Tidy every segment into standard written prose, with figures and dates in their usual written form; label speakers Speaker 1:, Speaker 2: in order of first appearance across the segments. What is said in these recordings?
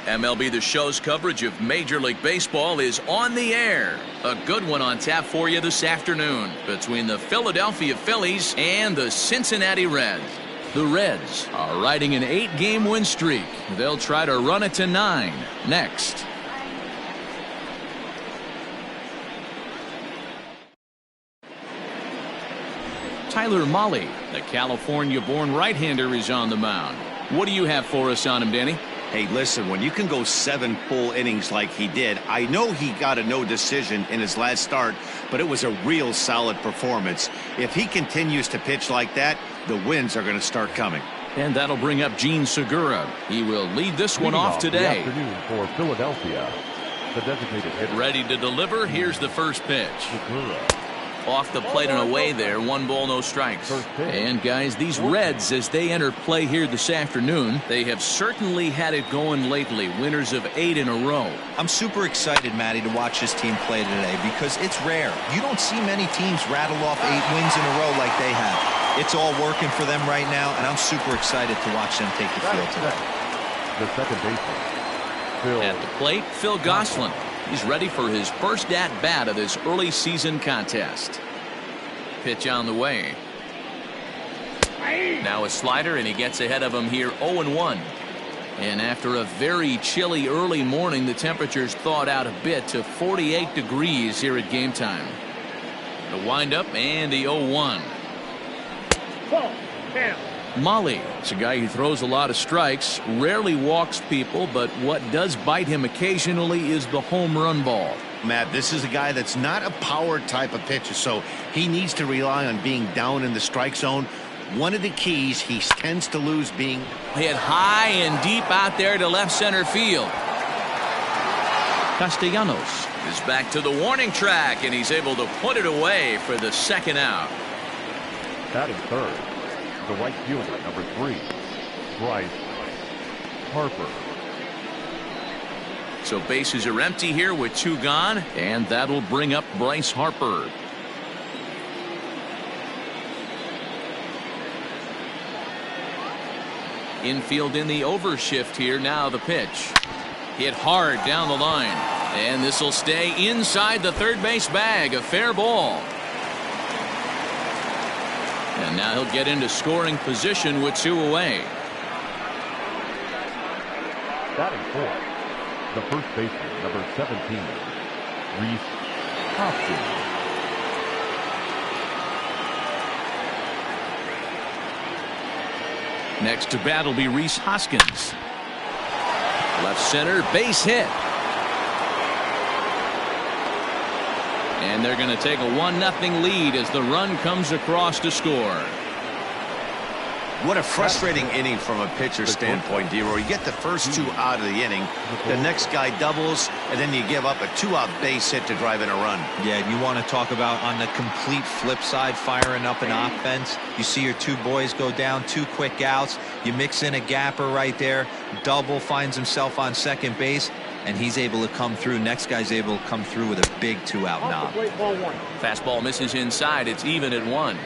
Speaker 1: MLB The Show's coverage of Major League Baseball is on the air. A good one on tap for you this afternoon between the Philadelphia Phillies and the Cincinnati Reds. The Reds are riding an 8-game win streak. They'll try to run it to 9 next. Tyler Mahle, the California-born right-hander, is on the mound. What do you have for us on him, Danny?
Speaker 2: Hey, listen, when you can go 7 full innings like he did, I know he got a no decision in his last start, but it was a real solid performance. If he continues to pitch like that, the wins are going to start coming.
Speaker 1: And that'll bring up Gene Segura. He will lead this one off today.
Speaker 3: The afternoon for Philadelphia, the designated hitter.
Speaker 1: Ready to deliver. Here's the first pitch.
Speaker 3: Segura.
Speaker 1: Off the plate and away there. 1 ball, no strikes. And guys, these Reds, as they enter play here this afternoon, they have certainly had it going lately. Winners of 8 in a row.
Speaker 4: I'm super excited, Matty, to watch this team play today because it's rare. You don't see many teams rattle off 8 wins in a row like they have. It's all working for them right now, and I'm super excited to watch them take the field today.
Speaker 3: The second baseman, Phil.
Speaker 1: At the plate, Phil Gosselin. He's ready for his first at-bat of this early season contest. Pitch on the way. Now a slider, and he gets ahead of him here 0-1. And after a very chilly early morning, the temperatures thawed out a bit to 48 degrees here at game time. The windup and the 0-1. Mahle is a guy who throws a lot of strikes, rarely walks people, but what does bite him occasionally is the home run ball.
Speaker 2: Matt, this is a guy that's not a power type of pitcher, so he needs to rely on being down in the strike zone. One of the keys he tends to lose being
Speaker 1: hit high and deep out there to left center field. Castellanos is back to the warning track, and he's able to put it away for the second out.
Speaker 3: Batting third, the right fielder, number 3, Bryce Harper.
Speaker 1: So bases are empty here with 2 gone, and that'll bring up Bryce Harper. Infield in the overshift here. Now the pitch. Hit hard down the line, and this will stay inside the third base bag. A fair ball. And now he'll get into scoring position with 2 away.
Speaker 3: Batting fourth, the first baseman, number 17, Rhys Hoskins.
Speaker 1: Next to bat will be Rhys Hoskins. Left center, base hit. And they're going to take a 1-0 lead as the run comes across to score.
Speaker 2: What a frustrating inning from a pitcher standpoint, D-Roy. You get the first 2 out of the inning. The next guy doubles, and then you give up a 2-out base hit to drive in a run.
Speaker 4: Yeah, and you want to talk about on the complete flip side, firing up an offense. You see your 2 boys go down, 2 quick outs. You mix in a gapper right there. Double, finds himself on second base, and he's able to come through. Next guy's able to come through with a big 2-out knob.
Speaker 1: Fastball misses inside. It's even at 1.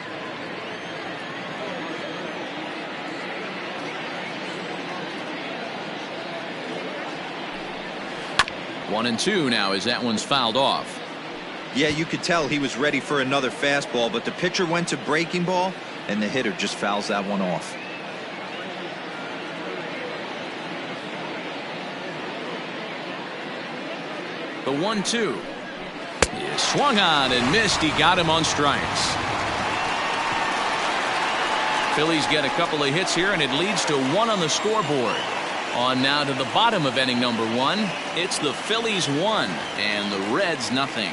Speaker 1: One and 2 now as that one's fouled off.
Speaker 4: Yeah, you could tell he was ready for another fastball, but the pitcher went to breaking ball, and the hitter just fouls that one off.
Speaker 1: The 1-2. He swung on and missed. He got him on strikes. Phillies get a couple of hits here, and it leads to 1 on the scoreboard. On now to the bottom of inning number 1. It's the Phillies 1 and the Reds nothing.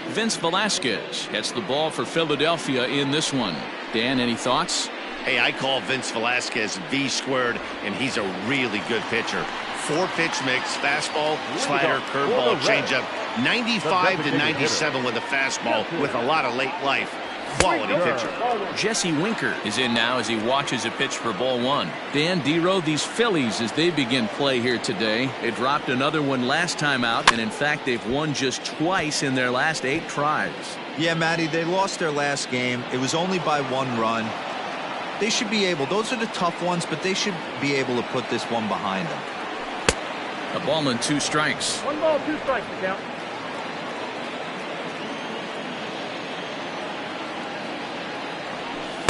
Speaker 1: Vince Velasquez gets the ball for Philadelphia in this one. Dan, any thoughts?
Speaker 2: Hey, I call Vince Velasquez V-squared, and he's a really good pitcher. 4-pitch mix, fastball, slider, curveball, changeup. 95 to 97 with a fastball with a lot of late life. Quality pitcher.
Speaker 1: Jesse Winker is in now as he watches a pitch for ball 1. Dan, D-Row, these Phillies, as they begin play here today, they dropped another one last time out, and in fact they've won just twice in their last 8 tries.
Speaker 4: Yeah, Matty, they lost their last game. It was only by 1 run. They should be able, those are the tough ones, but they should be able to put this one behind them.
Speaker 1: A ball and 2 strikes.
Speaker 5: 1 ball, 2 strikes, count.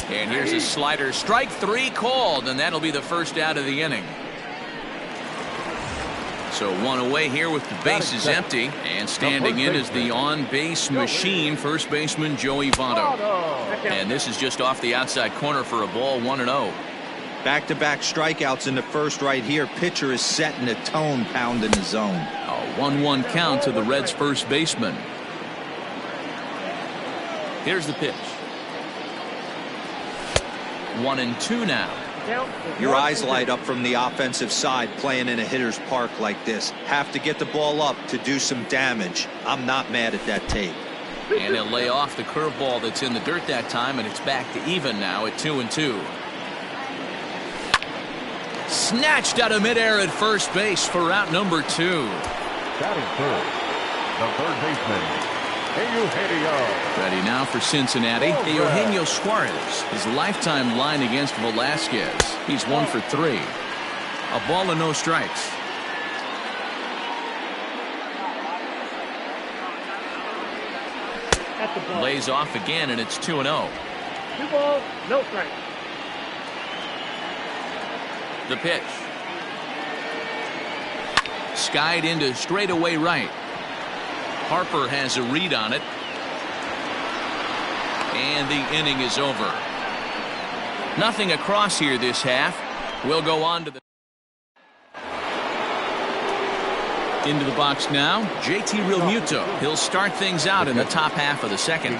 Speaker 1: And here's a slider. Strike 3 called, and that'll be the first out of the inning. So 1 away here with the bases empty. And standing in is the on-base machine, first baseman Joey Votto. And this is just off the outside corner for a ball, 1-0.
Speaker 4: Back-to-back strikeouts in the first right here. Pitcher is setting the tone, pounding the zone.
Speaker 1: A 1-1 count to the Reds' first baseman. Here's the pitch. 1-2 now.
Speaker 4: Your eyes light up from the offensive side playing in a hitter's park like this. Have to get the ball up to do some damage. I'm not mad at that tape.
Speaker 1: And he'll lay off the curveball that's in the dirt that time, and it's back to even now at 2-2. Snatched out of midair at first base for out number 2.
Speaker 3: Batting third, the third baseman, Eugenio.
Speaker 1: Ready now for Cincinnati. Eugenio Suarez, his lifetime line against Velasquez. He's 1 for 3. A ball and no strikes. Lays off again, and it's 2-0.
Speaker 5: 2 balls, no strikes.
Speaker 1: The pitch. Skied into straightaway right. Harper has a read on it. And the inning is over. Nothing across here this half. We'll go on to the into the box now. JT Realmuto. He'll start things out in the top half of the second.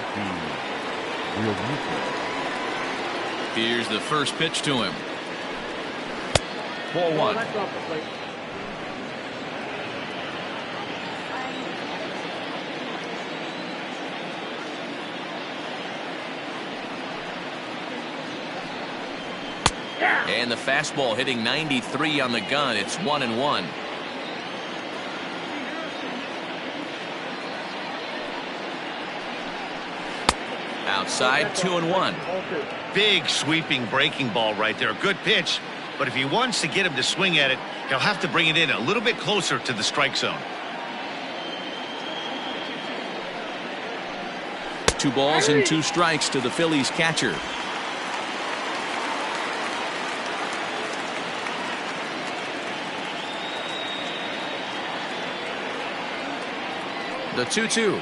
Speaker 1: Here's the first pitch to him. Ball 1. And the fastball hitting 93 on the gun. It's 1-1. Outside, 2-1.
Speaker 2: Big sweeping breaking ball right there. Good pitch. But if he wants to get him to swing at it, he'll have to bring it in a little bit closer to the strike zone.
Speaker 1: 2 balls and 2 strikes to the Phillies catcher. The 2-2.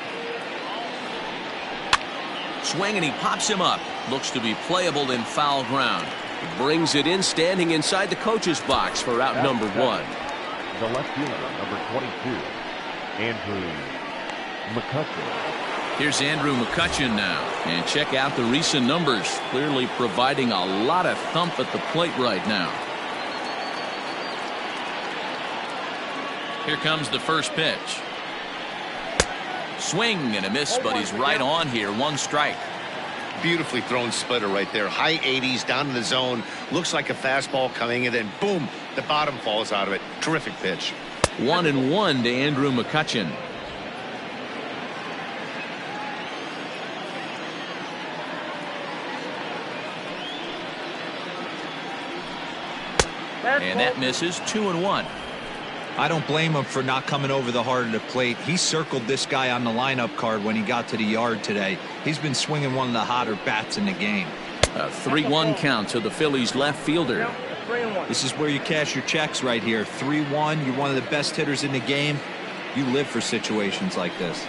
Speaker 1: Swing, and he pops him up. Looks to be playable in foul ground. Brings it in, standing inside the coach's box for out number 1.
Speaker 3: The left fielder, number 22, Andrew McCutcheon.
Speaker 1: Here's Andrew McCutcheon now. And check out the recent numbers. Clearly providing a lot of thump at the plate right now. Here comes the first pitch. Swing and a miss, but he's right on here. 1 strike.
Speaker 2: Beautifully thrown splitter right there. High 80s down in the zone. Looks like a fastball coming, and then boom, the bottom falls out of it. Terrific pitch.
Speaker 1: 1-1 to Andrew McCutcheon. And that misses. 2-1.
Speaker 4: I don't blame him for not coming over the heart of the plate. He circled this guy on the lineup card when he got to the yard today. He's been swinging one of the hotter bats in the game.
Speaker 1: A 3-1 count to the Phillies left fielder.
Speaker 4: This is where you cash your checks right here. 3-1. You're one of the best hitters in the game. You live for situations like this.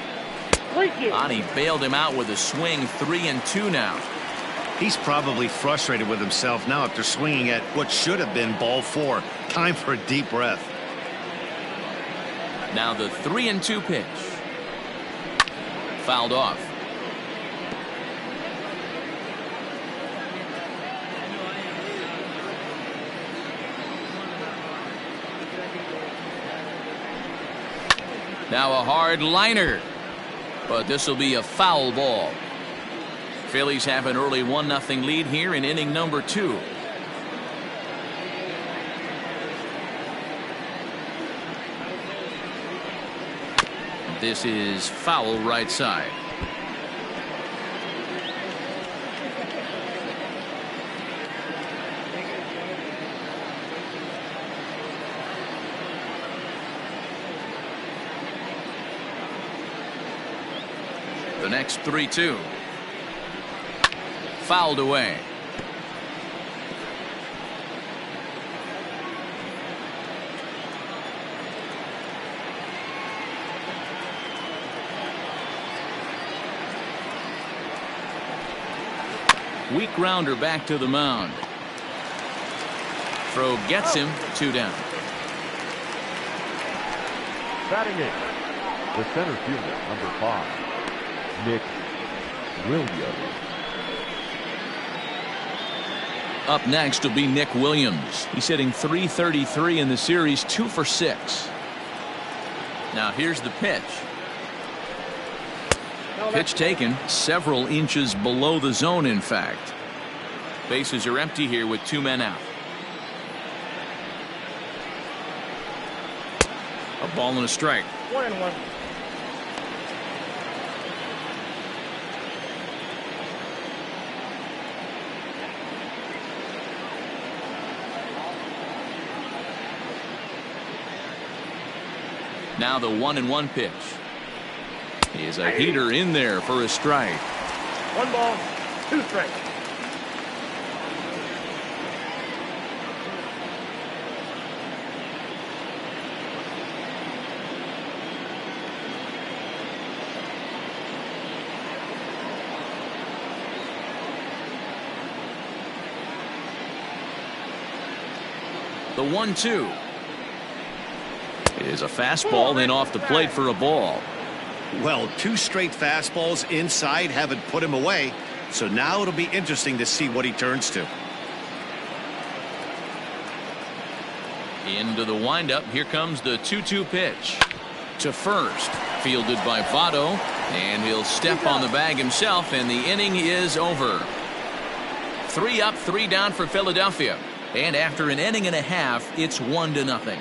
Speaker 1: Ani bailed him out with a swing. 3-2 now.
Speaker 2: He's probably frustrated with himself now after swinging at what should have been ball 4. Time for a deep breath.
Speaker 1: Now the 3-2 pitch. Fouled off. Now a hard liner, but this will be a foul ball. Phillies have an early 1-0 lead here in inning number 2. This is foul right side. The next 3-2. Fouled away. Weak grounder back to the mound. Throw gets him. 2 down.
Speaker 3: Batting in, the center fielder, number 5, Nick Williams.
Speaker 1: Up next will be Nick Williams. He's hitting .333 in the series, 2 for 6. Now here's the pitch. Pitch taken several inches below the zone, in fact. Bases are empty here with 2 men out. A ball and a strike.
Speaker 5: 1-1.
Speaker 1: Now the 1-1 pitch. Is a heater in there for a strike.
Speaker 5: 1 ball, 2 strikes.
Speaker 1: The 1-2 is a fastball, then off the plate for a ball.
Speaker 2: Well, 2 straight fastballs inside haven't put him away. So now it'll be interesting to see what he turns to.
Speaker 1: Into the windup. Here comes the 2-2 pitch. To first. Fielded by Votto. And he'll step on the bag himself, and the inning is over. 3 up, 3 down for Philadelphia. And after an inning and a half, it's 1-0.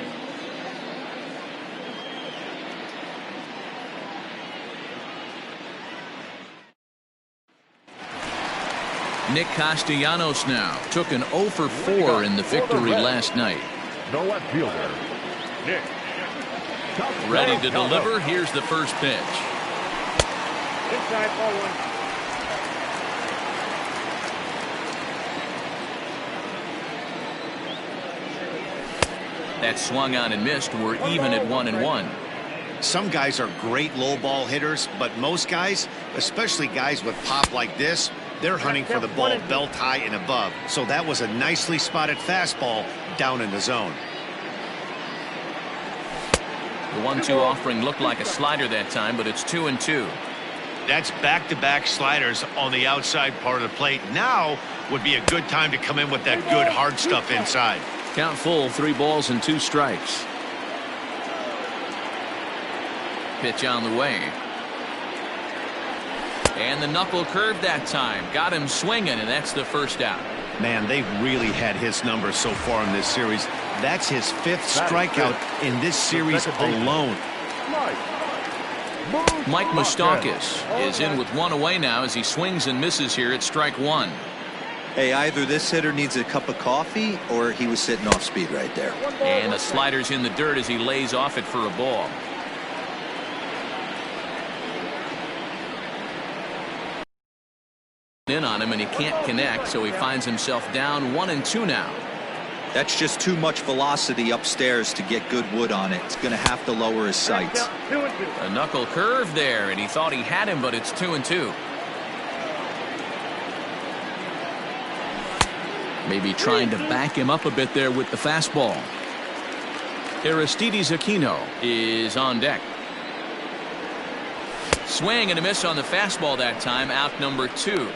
Speaker 1: Nick Castellanos now took an 0 for 4 in the victory last night.
Speaker 3: The left fielder, Nick.
Speaker 1: Ready to deliver. Here's the first pitch.
Speaker 5: Inside, ball 1.
Speaker 1: That swung on and missed. We're even at 1-1.
Speaker 2: Some guys are great low ball hitters, but most guys, especially guys with pop like this, they're hunting for the ball belt high and above. So that was a nicely spotted fastball down in the zone.
Speaker 1: The 1-2 offering looked like a slider that time, but it's 2-2.
Speaker 2: That's back-to-back sliders on the outside part of the plate. Now would be a good time to come in with that good hard stuff inside.
Speaker 1: Count full, 3 balls and 2 strikes. Pitch on the way. And the knuckle curve that time. Got him swinging, and that's the first out.
Speaker 2: Man, they've really had his numbers so far in this series. That's his 5th strikeout in this series alone.
Speaker 1: Mike Moustakas is in with 1 away now as he swings and misses here at strike 1.
Speaker 4: Hey, either this hitter needs a cup of coffee or he was sitting off speed right there.
Speaker 1: And the slider's in the dirt as he lays off it for a ball. In on him, and he can't connect, so he finds himself down 1-2 now.
Speaker 4: That's just too much velocity upstairs to get good wood on it. It's going to have to lower his sights.
Speaker 5: 2-2.
Speaker 1: A knuckle curve there, and he thought he had him, but it's 2-2. Maybe trying to back him up a bit there with the fastball. Aristides Aquino is on deck. Swing and a miss on the fastball that time. Out number 2.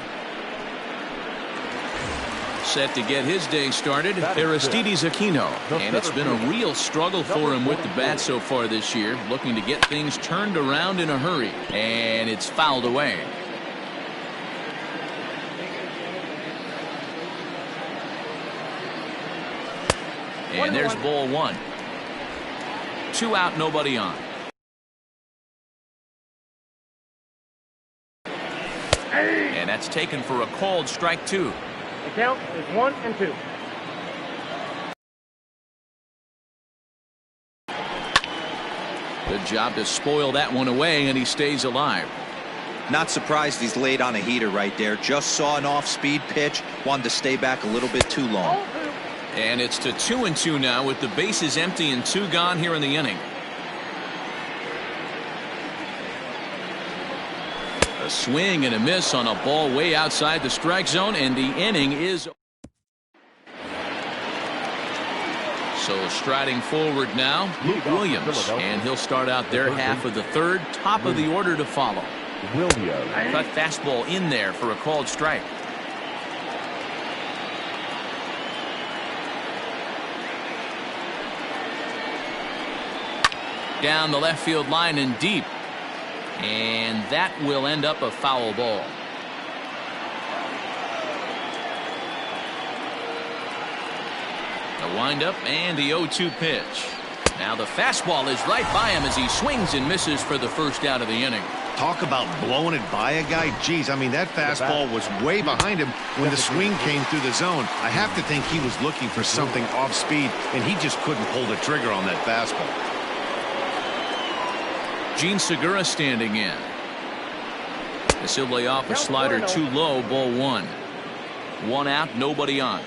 Speaker 1: Set to get his day started, Aristides Aquino. And it's been a real struggle for him with the bat so far this year. Looking to get things turned around in a hurry. And it's fouled away. And there's ball 1. 2 out, nobody on. And that's taken for a called strike 2.
Speaker 5: The count is 1-2.
Speaker 1: Good job to spoil that one away, and he stays alive.
Speaker 4: Not surprised he's laid on a heater right there. Just saw an off-speed pitch. Wanted to stay back a little bit too long.
Speaker 1: And it's to 2-2 now with the bases empty and 2 gone here in the inning. A swing and a miss on a ball way outside the strike zone, and the inning is. So striding forward now, Luke Williams, and he'll start out their half of the third, top of the order to follow. Cut fastball in there for a called strike. Down the left field line and deep. And that will end up a foul ball. The windup and the 0-2 pitch. Now the fastball is right by him as he swings and misses for the first out of the inning.
Speaker 2: Talk about blowing it by a guy. Geez, I mean, that fastball was way behind him when the swing came through the zone. I have to think he was looking for something off speed, and he just couldn't pull the trigger on that fastball.
Speaker 1: Gene Segura standing in. As he'll lay off a slider too low, ball 1. 1 out, nobody on.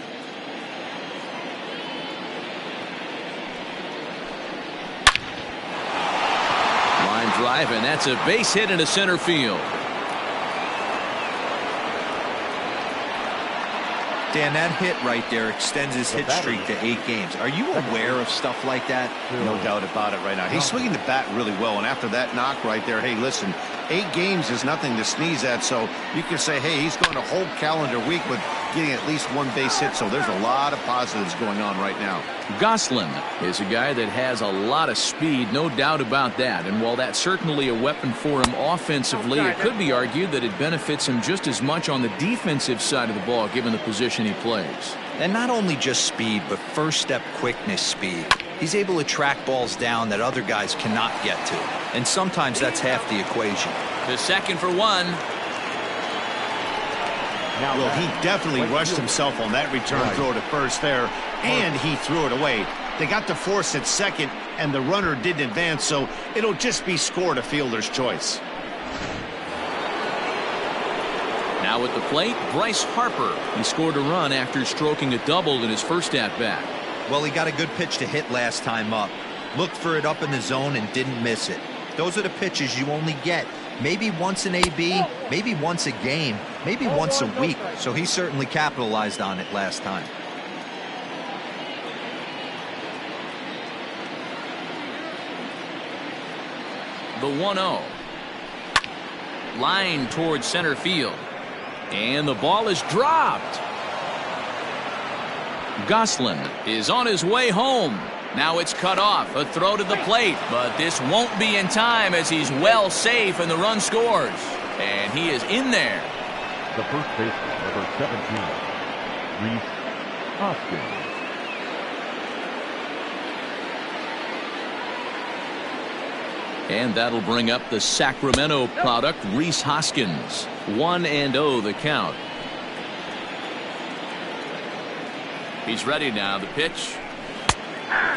Speaker 1: Line drive, and that's a base hit into center field.
Speaker 4: Dan, that hit right there extends his hit streak to 8 games. Are you aware of stuff like that?
Speaker 2: No doubt about it right now. He's swinging the bat really well, and after that knock right there, hey, listen, 8 games is nothing to sneeze at, so you can say, hey, he's going a whole calendar week with getting at least 1 base hit, so there's a lot of positives going on right now.
Speaker 1: Gosselin is a guy that has a lot of speed, no doubt about that. And while that's certainly a weapon for him offensively, it could be argued that it benefits him just as much on the defensive side of the ball, given the position he plays.
Speaker 4: And not only just speed, but first step quickness speed. He's able to track balls down that other guys cannot get to. And sometimes that's half the equation.
Speaker 1: To second for 1.
Speaker 2: Well, he definitely rushed himself on that return throw to first there, and he threw it away. They got to force at second, and the runner didn't advance, so it'll just be scored a fielder's choice.
Speaker 1: Now at the plate, Bryce Harper. He scored a run after stroking a double in his first at-bat.
Speaker 4: Well, he got a good pitch to hit last time up. Looked for it up in the zone and didn't miss it. Those are the pitches you only get maybe once in AB, maybe once a game, maybe once a week. So he certainly capitalized on it last time.
Speaker 1: The 1-0. Line towards center field. And the ball is dropped. Gosselin is on his way home. Now it's cut off. A throw to the plate. But this won't be in time as he's well safe and the run scores. And he is in there.
Speaker 3: The first baseman, number 17, Rhys Hoskins.
Speaker 1: And that'll bring up the Sacramento product, Rhys Hoskins. 1-0 the count. He's ready now. The pitch.
Speaker 5: 1-1.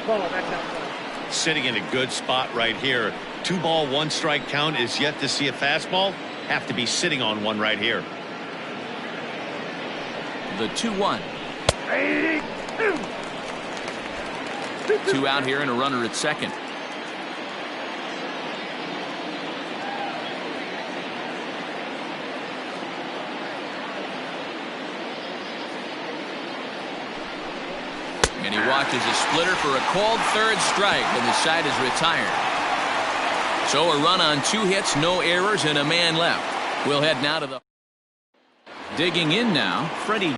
Speaker 5: Ball back down.
Speaker 2: Sitting in a good spot right here. 2-ball, 1-strike count is yet to see a fastball. Have to be sitting on one right here.
Speaker 1: The 2-1. 2 out here and a runner at second. And he watches a splitter for a called third strike, and the side is retired. So a run on 2 hits, no errors, and a man left. We'll head now to the. Digging in now, Freddie.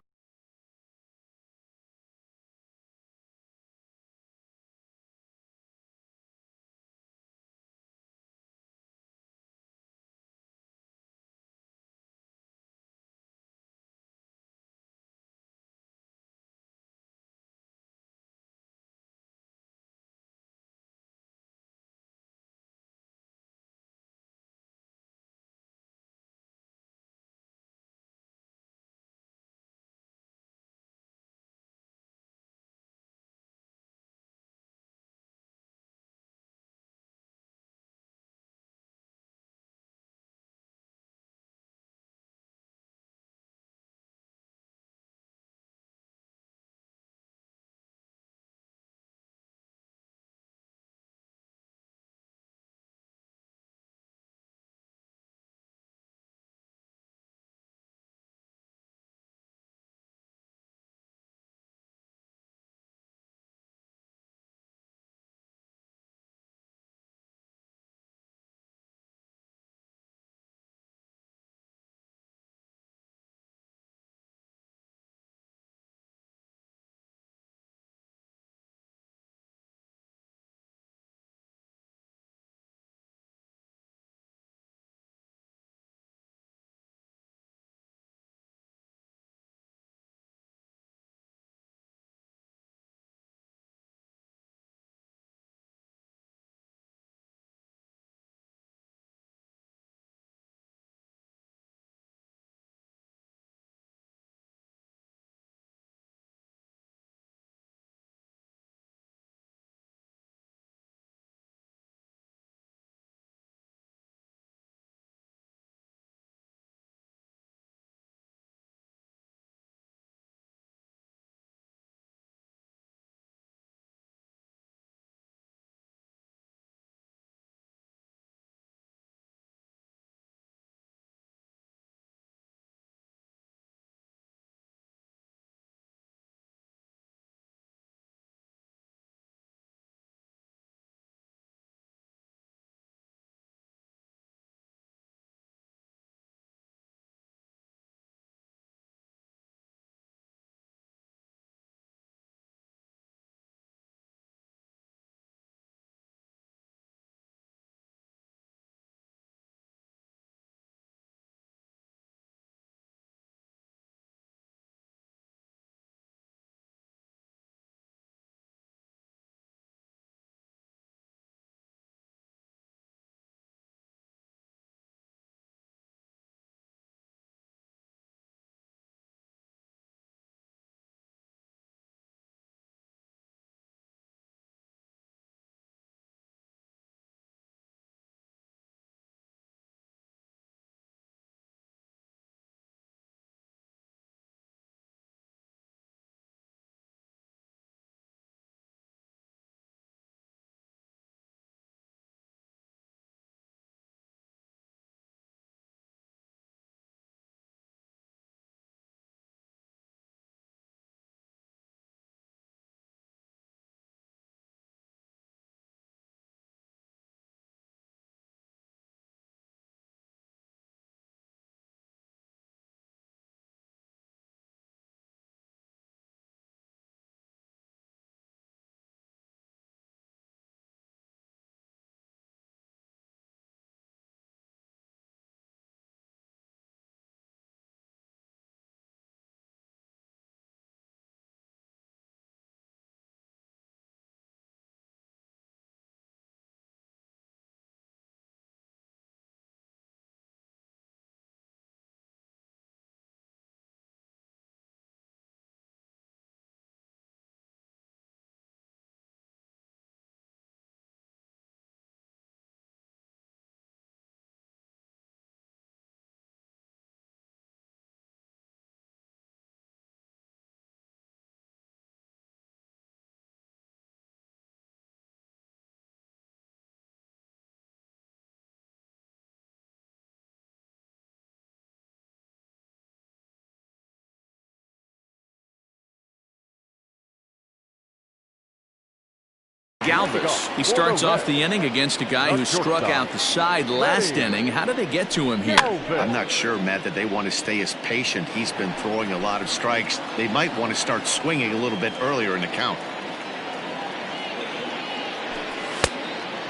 Speaker 1: Galvis. He starts off the inning against a guy who struck out the side last inning. How do they get to him here?
Speaker 2: I'm not sure, Matt, that they want to stay as patient. He's been throwing a lot of strikes. They might want to start swinging a little bit earlier in the count.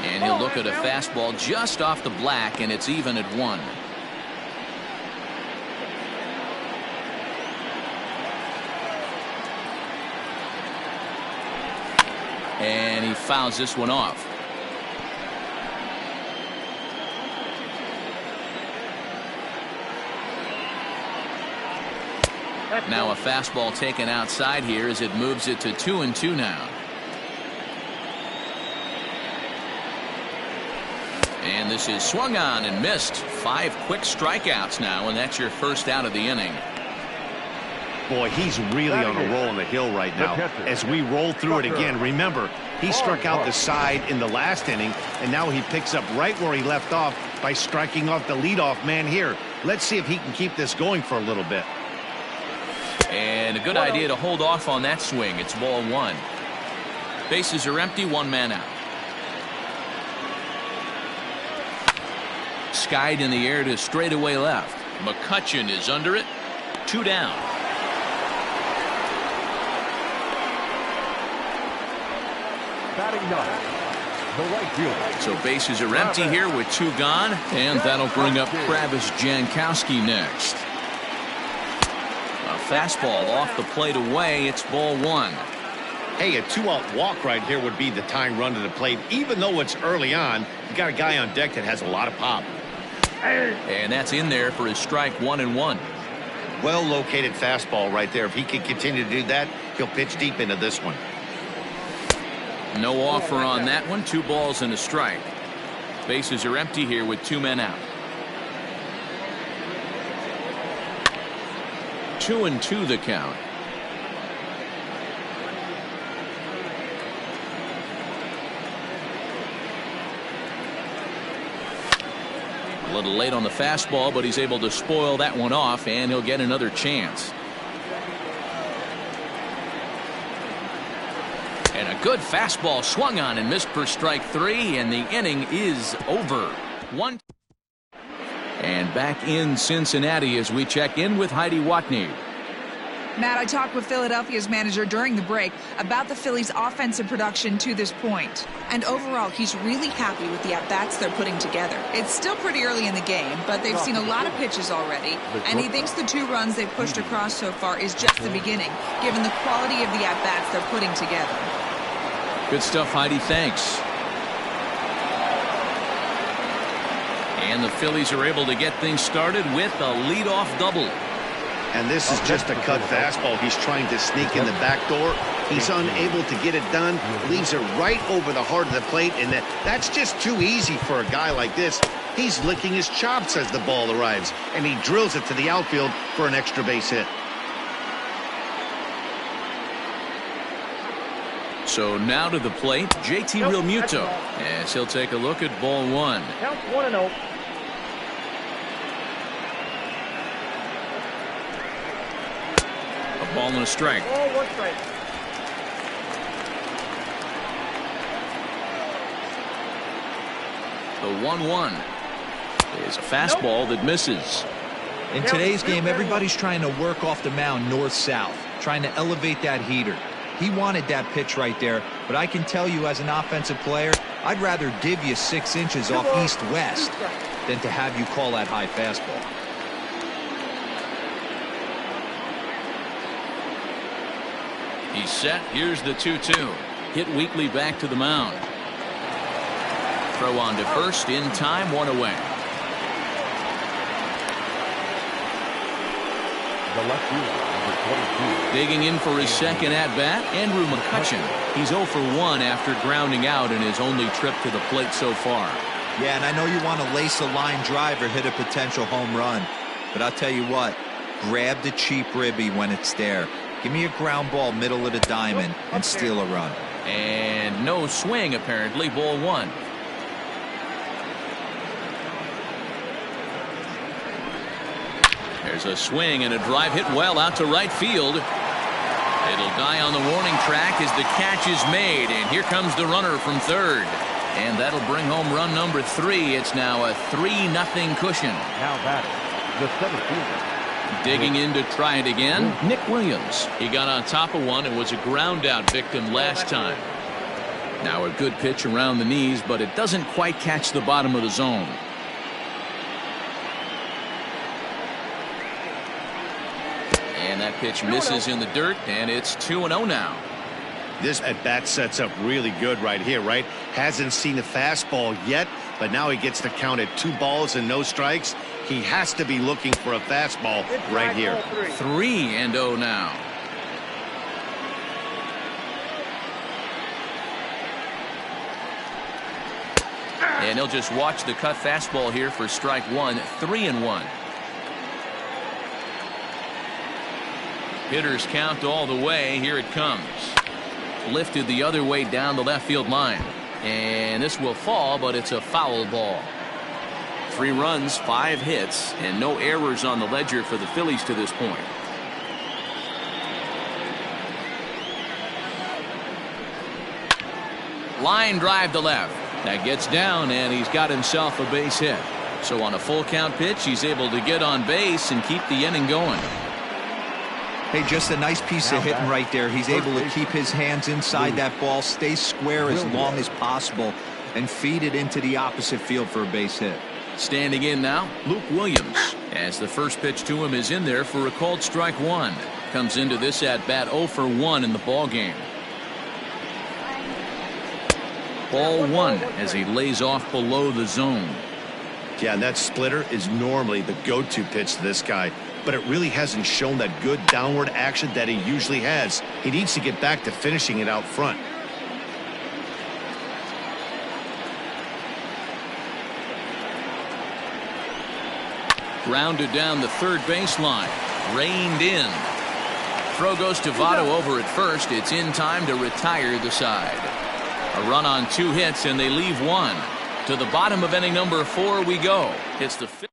Speaker 1: And he'll look at a fastball just off the black, and it's even at 1. And he fouls this one off. Now a fastball taken outside here as it moves it to 2-2 now. And this is swung on and missed. 5 quick strikeouts now, and that's your first out of the inning.
Speaker 2: Boy, he's really on a roll on the hill right now. As we roll through it again, remember, he struck out the side in the last inning, and now he picks up right where he left off by striking off the leadoff man here. Let's see if he can keep this going for a little bit.
Speaker 1: And a good idea to hold off on that swing. It's ball 1. Bases are empty, 1 man out. Skied in the air to straightaway left. McCutchen is under it. 2 down.
Speaker 3: Batting 9, the right fielder.
Speaker 1: So bases are empty here with 2 gone, and that'll bring up Travis Jankowski next. A fastball off the plate away. It's ball 1.
Speaker 2: Hey, a 2-out walk right here would be the tying run to the plate. Even though it's early on, you got a guy on deck that has a lot of pop.
Speaker 1: And that's in there for his strike 1-1.
Speaker 2: Well located fastball right there. If he can continue to do that, he'll pitch deep into this one.
Speaker 1: No offer on that one. 2 balls and a strike. Bases are empty here with 2 men out. 2-2 the count. A little late on the fastball, but he's able to spoil that one off, and he'll get another chance. And a good fastball swung on and missed for strike 3, and the inning is over. 1. And back in Cincinnati as we check in with Heidi Watney.
Speaker 6: Matt, I talked with Philadelphia's manager during the break about the Phillies' offensive production to this point. And overall, he's really happy with the at-bats they're putting together. It's still pretty early in the game, but they've seen a lot of pitches already. And he thinks the 2 runs they've pushed across so far is just the beginning, given the quality of the at-bats they're putting together.
Speaker 1: Good stuff, Heidi. Thanks. And the Phillies are able to get things started with a leadoff double.
Speaker 2: And this is just a cut fastball. He's trying to sneak in the back door. He's unable to get it done. Leaves it right over the heart of the plate, and that's just too easy for a guy like this. He's licking his chops as the ball arrives, and he drills it to the outfield for an extra base hit.
Speaker 1: So now to the plate, JT Realmuto, as he'll take a look at ball 1.
Speaker 5: Count 1-0.
Speaker 1: A ball and a strike.
Speaker 5: Ball 1 strike.
Speaker 1: The 1-1 is a fastball that misses.
Speaker 4: In today's game, everybody's trying to work off the mound north-south, trying to elevate that heater. He wanted that pitch right there, but I can tell you as an offensive player, I'd rather give you 6 inches off east-west than to have you call that high fastball.
Speaker 1: He's set. Here's the 2-2. Hit weakly back to the mound. Throw on to first in time, 1 away.
Speaker 3: The left fielder, number 22.
Speaker 1: Digging in for his second at-bat, Andrew McCutchen. He's 0 for 1 after grounding out in his only trip to the plate so far.
Speaker 4: Yeah, and I know you want to lace a line drive or hit a potential home run, but I'll tell you what, grab the cheap ribby when it's there. Give me a ground ball middle of the diamond and steal a run.
Speaker 1: And no swing, apparently. Ball 1. There's a swing and a drive hit well out to right field. It'll die on the warning track as the catch is made, and here comes the runner from third. And that'll bring home run number 3. It's now a 3-0 cushion.
Speaker 3: Now batting, the center fielder.
Speaker 1: Digging in to try it again, Nick Williams. He got on top of one and was a ground out victim last time. Now a good pitch around the knees, but it doesn't quite catch the bottom of the zone. And that pitch misses in the dirt, and it's 2-0 now.
Speaker 2: This at-bat sets up really good right here, right? Hasn't seen a fastball yet, but now he gets to count at 2 balls and no strikes. He has to be looking for a fastball right here.
Speaker 1: 3-0 now. And he'll just watch the cut fastball here for strike 1. 3-1. Hitters count all the way. Here it comes. Lifted the other way down the left field line. And this will fall, but it's a foul ball. 3 runs, 5 hits, and no errors on the ledger for the Phillies to this point. Line drive to left. That gets down, and he's got himself a base hit. So on a full count pitch, he's able to get on base and keep the inning going.
Speaker 4: Hey, just a nice piece of hitting right there. He's able to keep his hands inside that ball, stay square as long as possible, and feed it into the opposite field for a base hit.
Speaker 1: Standing in now, Luke Williams, as the first pitch to him is in there for a called strike 1. Comes into this at bat 0 for 1 in the ball game. Ball 1 as he lays off below the zone.
Speaker 2: Yeah, and that splitter is normally the go-to pitch to this guy, but it really hasn't shown that good downward action that he usually has. He needs to get back to finishing it out front.
Speaker 1: Grounded down the third baseline. Reined in. Throw goes to Votto over at first. It's in time to retire the side. A run on 2 hits, and they leave 1. To the bottom of inning number 4 we go. It's the fifth.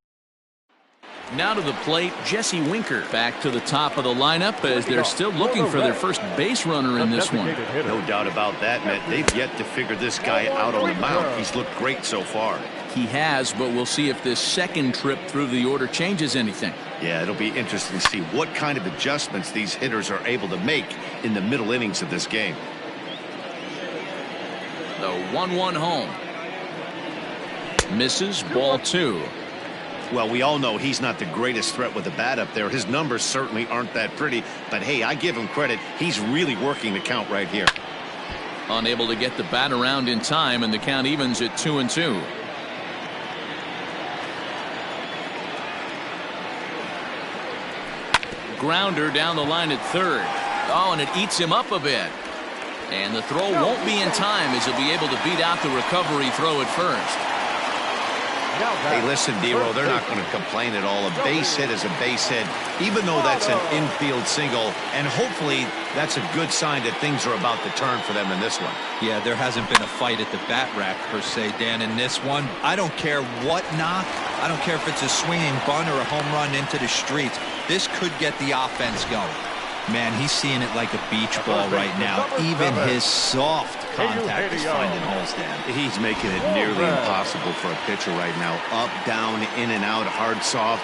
Speaker 1: Now to the plate, Jesse Winker back to the top of the lineup as they're still looking for their first base runner in this one.
Speaker 2: No doubt about that, Matt. They've yet to figure this guy out on the mound. He's looked great so far.
Speaker 1: He has, but we'll see if this second trip through the order changes anything.
Speaker 2: Yeah, it'll be interesting to see what kind of adjustments these hitters are able to make in the middle innings of this game.
Speaker 1: The 1-1 home. Misses, ball 2.
Speaker 2: Well, we all know he's not the greatest threat with the bat up there. His numbers certainly aren't that pretty, but hey, I give him credit. He's really working the count right here.
Speaker 1: Unable to get the bat around in time, and the count evens at 2-2. Grounder down the line at third. Oh, and it eats him up a bit. And the throw won't be in time as he'll be able to beat out the recovery throw at first.
Speaker 2: Hey, listen, Dero, they're not going to complain at all. A base hit is a base hit, even though that's an infield single. And hopefully that's a good sign that things are about to turn for them in this one.
Speaker 4: Yeah, there hasn't been a fight at the bat rack, per se, Dan, in this one. I don't care what knock. I don't care if it's a swinging bunt or a home run into the streets. This could get the offense going. Man, he's seeing it like a beach ball right now. Even his soft contact is finding holes, Dan.
Speaker 2: He's making it nearly impossible for a pitcher right now. Up, down, in and out, hard, soft.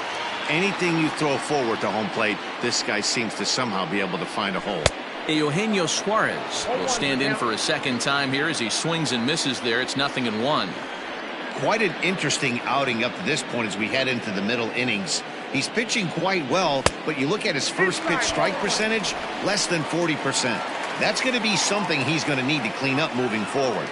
Speaker 2: Anything you throw forward to home plate, this guy seems to somehow be able to find a hole.
Speaker 1: Eugenio Suarez will stand in for a second time here as he swings and misses there. It's 0-1.
Speaker 2: Quite an interesting outing up to this point as we head into the middle innings. He's pitching quite well, but you look at his first pitch strike percentage, less than 40%. That's going to be something he's going to need to clean up moving forward.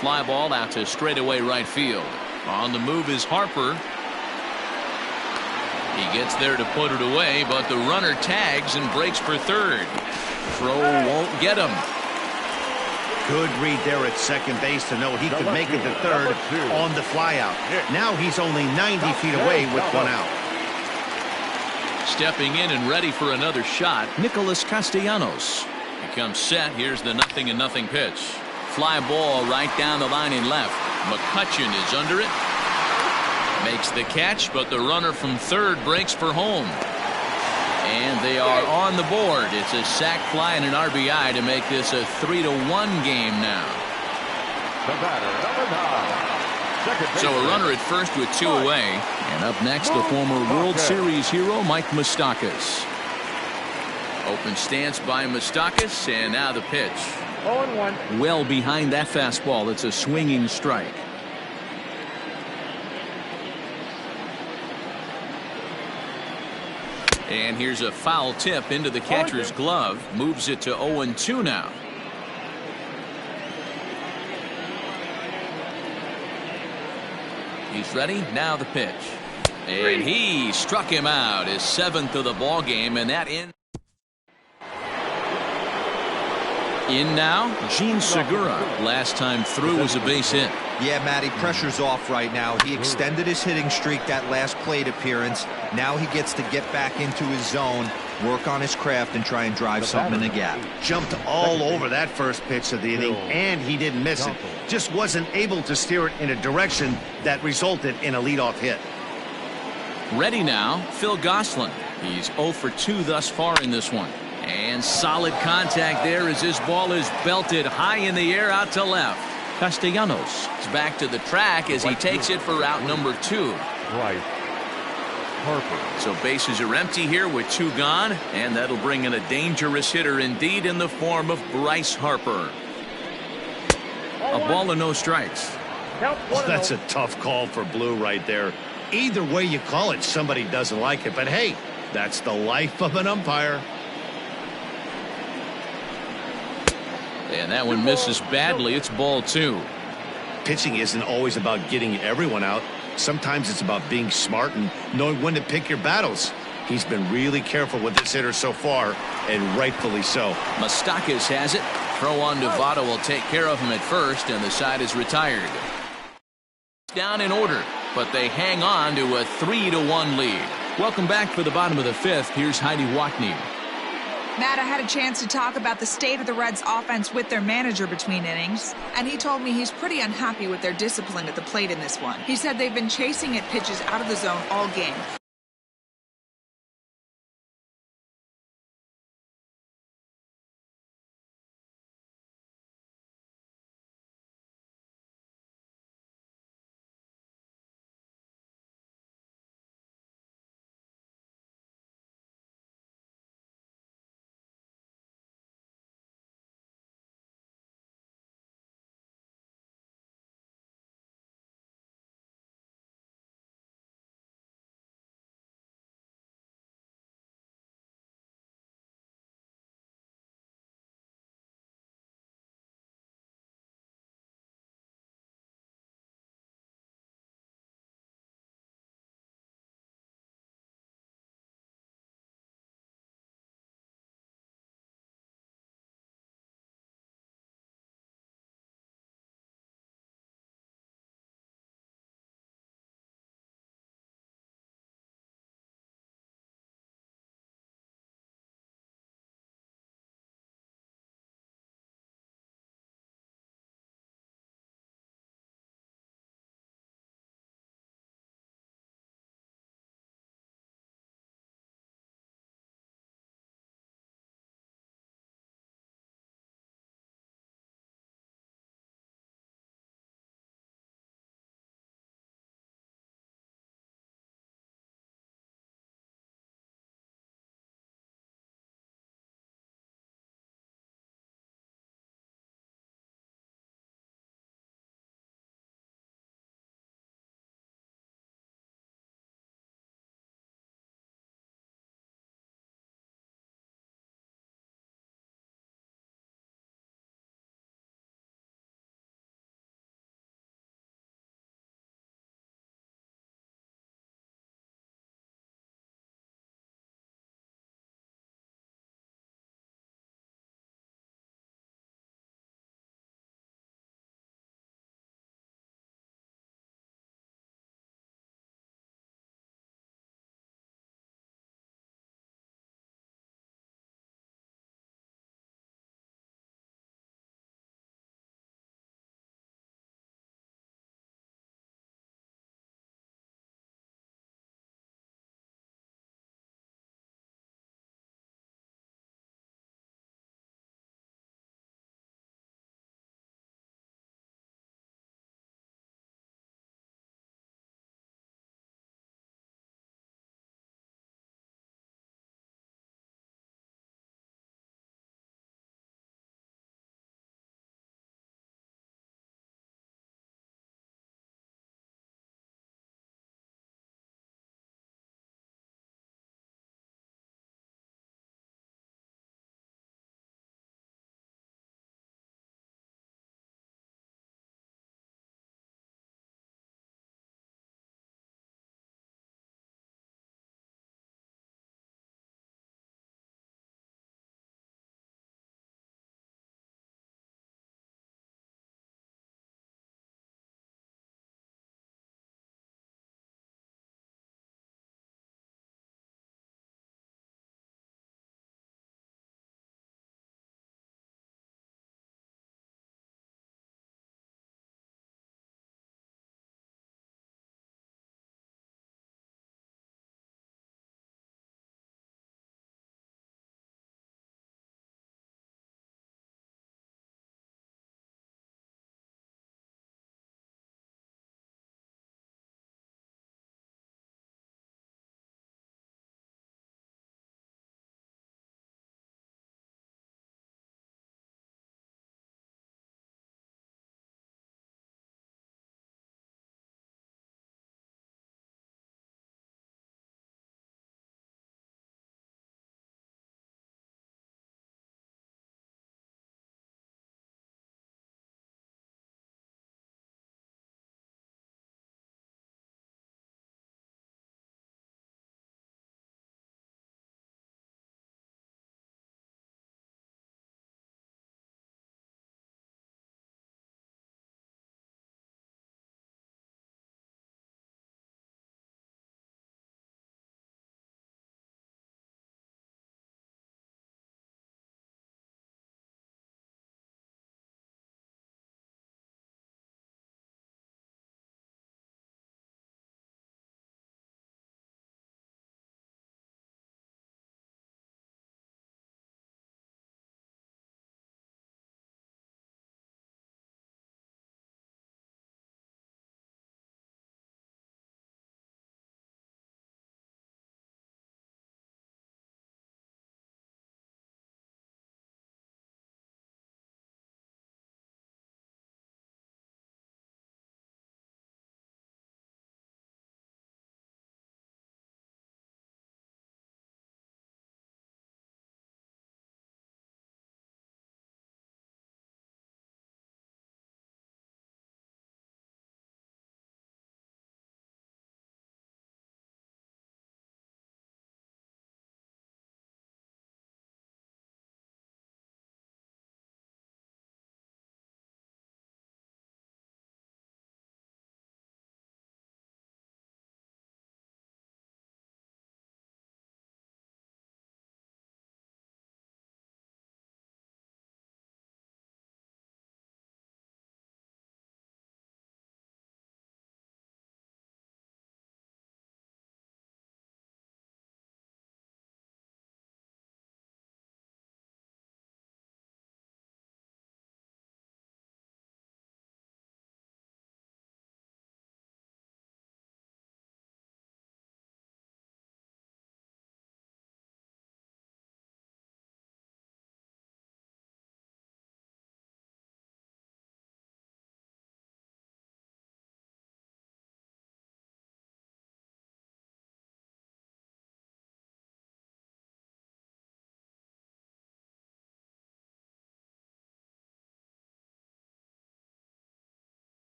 Speaker 1: Fly ball out to straightaway right field. On the move is Harper. He gets there to put it away, but the runner tags and breaks for third. Throw won't get him.
Speaker 2: Good read there at second base to know he could make it to third on the flyout. Now he's only 90 feet away with 1 out.
Speaker 1: Stepping in and ready for another shot, Nicholas Castellanos. He comes set. Here's the 0-0 pitch. Fly ball right down the line in left. McCutchen is under it. Makes the catch, but the runner from third breaks for home. And they are on the board. It's a sac fly and an RBI to make this a 3-1 game now.
Speaker 3: The batter, number 9.
Speaker 1: So a runner at first with 2 away. And up next, the former World Series hero, Mike Moustakas. Open stance by Moustakas, and now the pitch.
Speaker 5: 0-1.
Speaker 1: Well behind that fastball. It's a swinging strike. And here's a foul tip into the catcher's glove. Moves it to 0-2 now. He's ready. Now the pitch. And he struck him out. His 7th of the ball game, and that in now, Gene Segura. Last time through was a base hit.
Speaker 4: Yeah, Matty, pressure's off right now. He extended his hitting streak that last plate appearance. Now he gets to get back into his zone, work on his craft, and try and drive something in the gap.
Speaker 2: Jumped all over that first pitch of the inning, and he didn't miss it. Just wasn't able to steer it in a direction that resulted in a leadoff hit.
Speaker 1: Ready now, Phil Gosselin. He's 0 for 2 thus far in this one. And solid contact there as his ball is belted high in the air out to left. Castellanos is back to the track as he takes it for out number 2.
Speaker 3: Bryce Harper.
Speaker 1: So bases are empty here with 2 gone, and that'll bring in a dangerous hitter indeed in the form of Bryce Harper. A ball and no strikes.
Speaker 2: Oh, that's a tough call for Blue right there. Either way you call it, somebody doesn't like it. But hey, that's the life of an umpire.
Speaker 1: And that one misses badly. It's ball 2.
Speaker 2: Pitching isn't always about getting everyone out. Sometimes it's about being smart and knowing when to pick your battles. He's been really careful with this hitter so far, and rightfully so.
Speaker 1: Moustakas has it. Throw on to Votto will take care of him at first, and the side is retired. Down in order, but they hang on to a 3-1 lead. Welcome back for the bottom of the 5th. Here's Heidi Watney.
Speaker 6: Matt, I had a chance to talk about the state of the Reds offense with their manager between innings, and he told me he's pretty unhappy with their discipline at the plate in this one. He said they've been chasing at pitches out of the zone all game.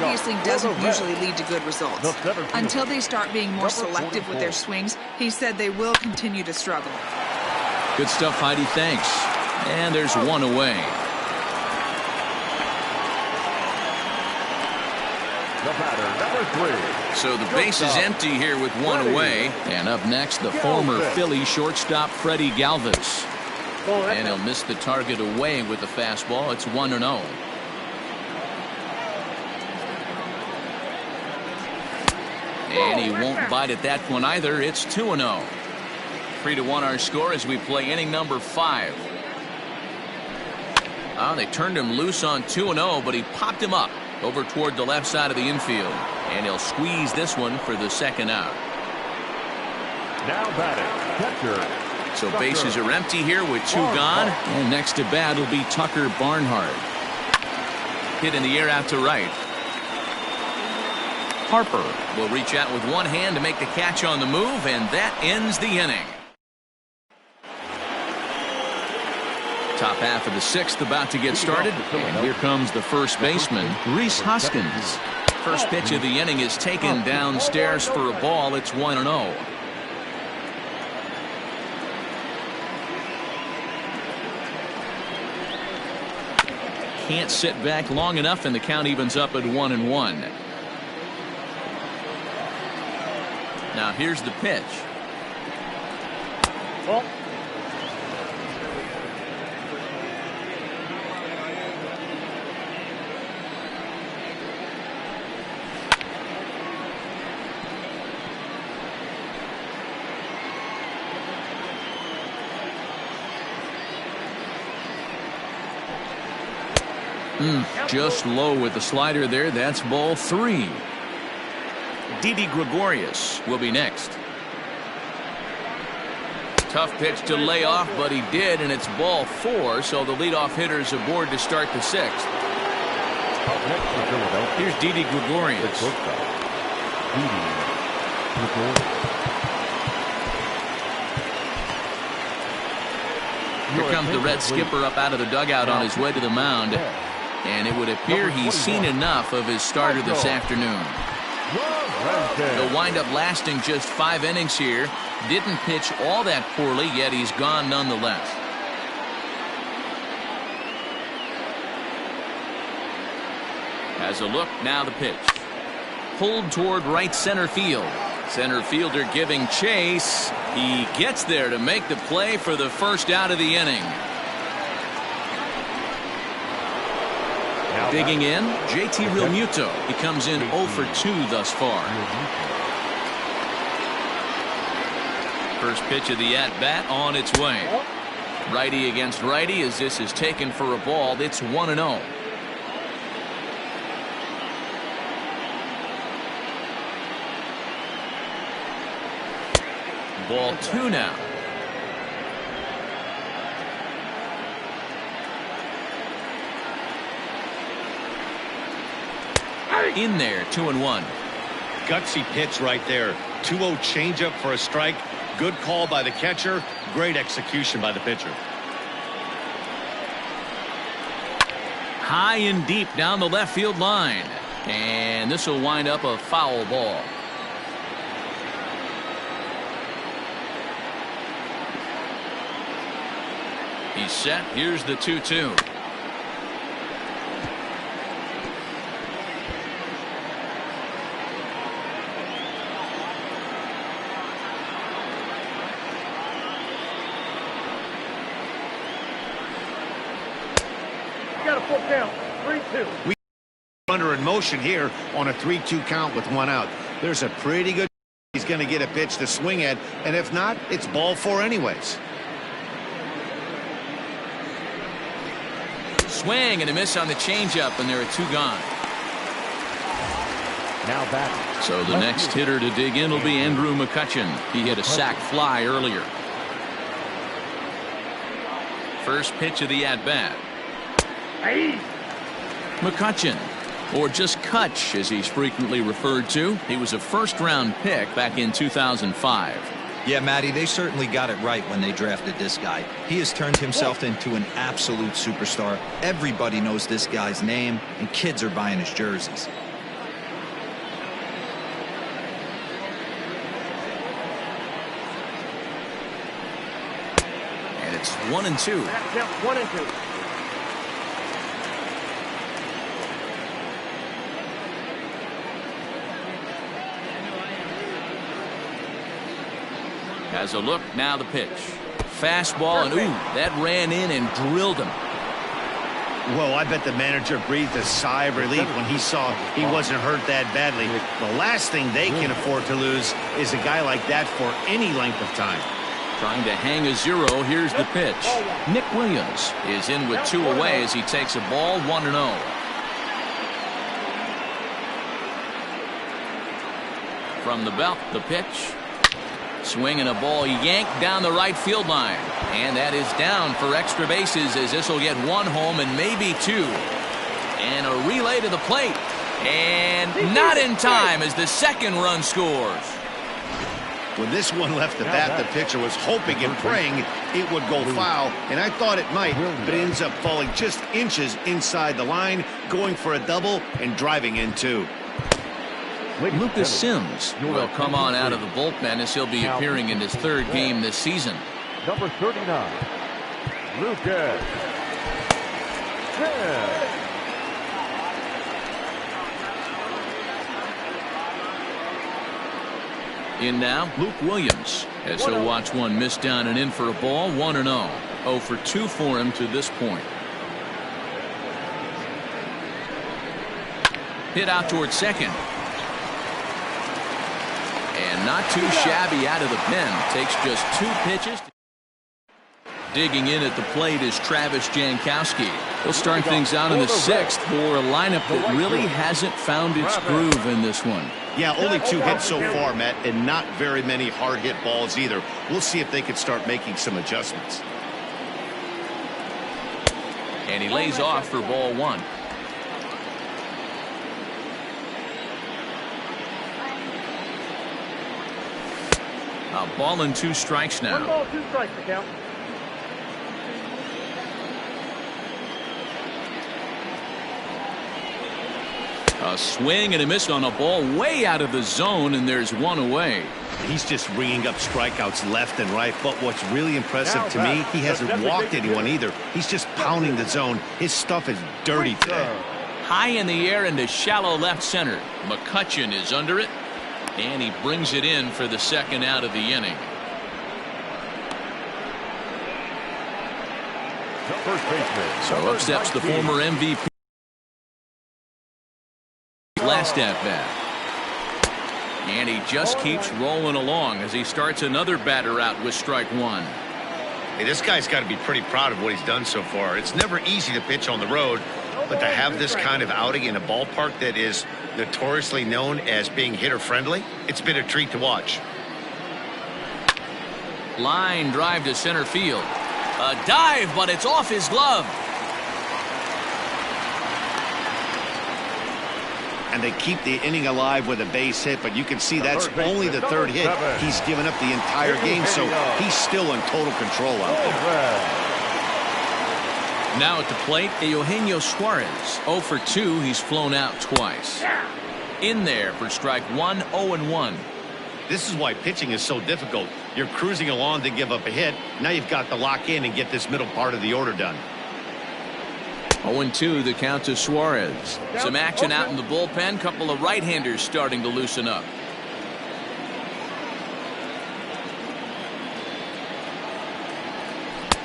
Speaker 6: obviously doesn't usually lead to good results. Until they start being more selective with their swings, he said they will continue to struggle.
Speaker 1: Good stuff, Heidi. Thanks. And there's one away.
Speaker 3: The batter, number 3.
Speaker 1: So the base is empty here with one away. And up next, the former Philly shortstop, Freddie Galvis. And he'll miss the target away with the fastball. It's 1-0. And he won't bite at that one either. It's 2-0. 3-1 our score as we play inning number 5. They turned him loose on 2-0, but he popped him up over toward the left side of the infield. And he'll squeeze this one for the second out.
Speaker 3: Now batting, catcher.
Speaker 1: So bases are empty here with 2 gone. And next to bat will be Tucker Barnhart. Hit in the air out to right. Harper will reach out with one hand to make the catch on the move, and that ends the inning. Top half of the 6th about to get started, and here comes the first baseman, Rhys Hoskins. First pitch of the inning is taken downstairs for a ball. It's 1-0. Can't sit back long enough, and the count evens up at 1-1. Now here's the pitch. Just low with the slider there. That's ball 3. Didi Gregorius will be next. Tough pitch to lay off, but he did, and it's ball 4, so the leadoff hitter's aboard to start the 6th. Here's Didi Gregorius. Here comes the Red skipper up out of the dugout on his way to the mound, and it would appear he's seen enough of his starter this afternoon. He'll wind up lasting just 5 innings here. Didn't pitch all that poorly, yet he's gone nonetheless. Has a look, now the pitch. Pulled toward right center field. Center fielder giving chase. He gets there to make the play for the first out of the inning. Digging in, JT Realmuto. He comes in 0 for 2 thus far. First pitch of the at-bat on its way. Righty against righty as this is taken for a ball. It's 1-0. Ball 2 now. In there, 2-1.
Speaker 2: Gutsy pitch right there. 2-0 changeup for a strike. Good call by the catcher. Great execution by the pitcher.
Speaker 1: High and deep down the left field line. And this will wind up a foul ball. He's set. Here's the 2-2.
Speaker 3: Got a full count. 3-2.
Speaker 2: We runner in motion here on a 3-2 count with 1 out. There's a pretty good he's going to get a pitch to swing at, and if not, it's ball 4 anyways.
Speaker 1: Swing and a miss on the changeup, and there are 2 gone.
Speaker 3: Now back.
Speaker 1: So the next hitter to dig in will be Andrew McCutchen. He hit a sac fly earlier. First pitch of the at-bat. McCutchen, or just Kutch as he's frequently referred to. He was a first-round pick back in 2005.
Speaker 4: Yeah, Matty, they certainly got it right when they drafted this guy. He has turned himself into an absolute superstar. Everybody knows this guy's name, and kids are buying his jerseys.
Speaker 1: It's 1-2.
Speaker 5: Count 1-2.
Speaker 1: Has a look, now the pitch. Fastball, and ooh, that ran in and drilled him.
Speaker 2: Well, I bet the manager breathed a sigh of relief when he saw he wasn't hurt that badly. The last thing they can afford to lose is a guy like that for any length of time.
Speaker 1: Trying to hang a 0, here's the pitch. Nick Williams is in with 2 away as he takes a ball 1-0. From the belt, the pitch. Swinging a ball yanked down the right field line. And that is down for extra bases as this will get 1 home and maybe 2. And a relay to the plate. And not in time as the second run scores.
Speaker 2: When this one left the bat, the pitcher was hoping and praying it would go foul, and I thought it might, but it ends up falling just inches inside the line, going for a double and driving in 2.
Speaker 1: Lucas Sims will come on out of the bullpen as he'll be appearing in his 3rd game this season.
Speaker 3: Number 39, Lucas Sims.
Speaker 1: In now, Luke Williams, as he'll watch one miss down and in for a ball, 1-0. 0 for 2 for him to this point. Hit out towards second. And not too shabby out of the pen. Takes just 2 pitches. Digging in at the plate is Travis Jankowski. He'll start things out in the 6th for a lineup that really hasn't found its groove in this one.
Speaker 2: Yeah, only 2 hits so far, Matt, and not very many hard hit balls either. We'll see if they can start making some adjustments.
Speaker 1: And he lays off for ball 1. A ball and 2 strikes now.
Speaker 5: 1 ball, 2 strikes to count.
Speaker 1: A swing and a miss on a ball way out of the zone, and there's 1 away.
Speaker 2: He's just ringing up strikeouts left and right, but what's really impressive to me, he hasn't walked anyone either. He's just pounding the zone. His stuff is dirty today.
Speaker 1: High in the air into shallow left center. McCutchen is under it, and he brings it in for the 2nd out of the inning.
Speaker 3: First baseman.
Speaker 1: So up steps the former MVP. Last at bat. And he just keeps rolling along as he starts another batter out with strike 1.
Speaker 2: Hey, this guy's got to be pretty proud of what he's done so far. It's never easy to pitch on the road, but to have this kind of outing in a ballpark that is notoriously known as being hitter friendly, it's been a treat to watch.
Speaker 1: Line drive to center field. A dive, but it's off his glove.
Speaker 2: And they keep the inning alive with a base hit, but you can see that's only the 3rd hit. He's given up the entire game, so he's still in total control out there.
Speaker 1: Now at the plate, Eugenio Suarez. 0 for 2. He's flown out twice. In there for strike 1, 0-1.
Speaker 2: This is why pitching is so difficult. You're cruising along to give up a hit. Now you've got to lock in and get this middle part of the order done.
Speaker 1: 0-2 the count to Suarez. Some action out in the bullpen. Couple of right-handers starting to loosen up.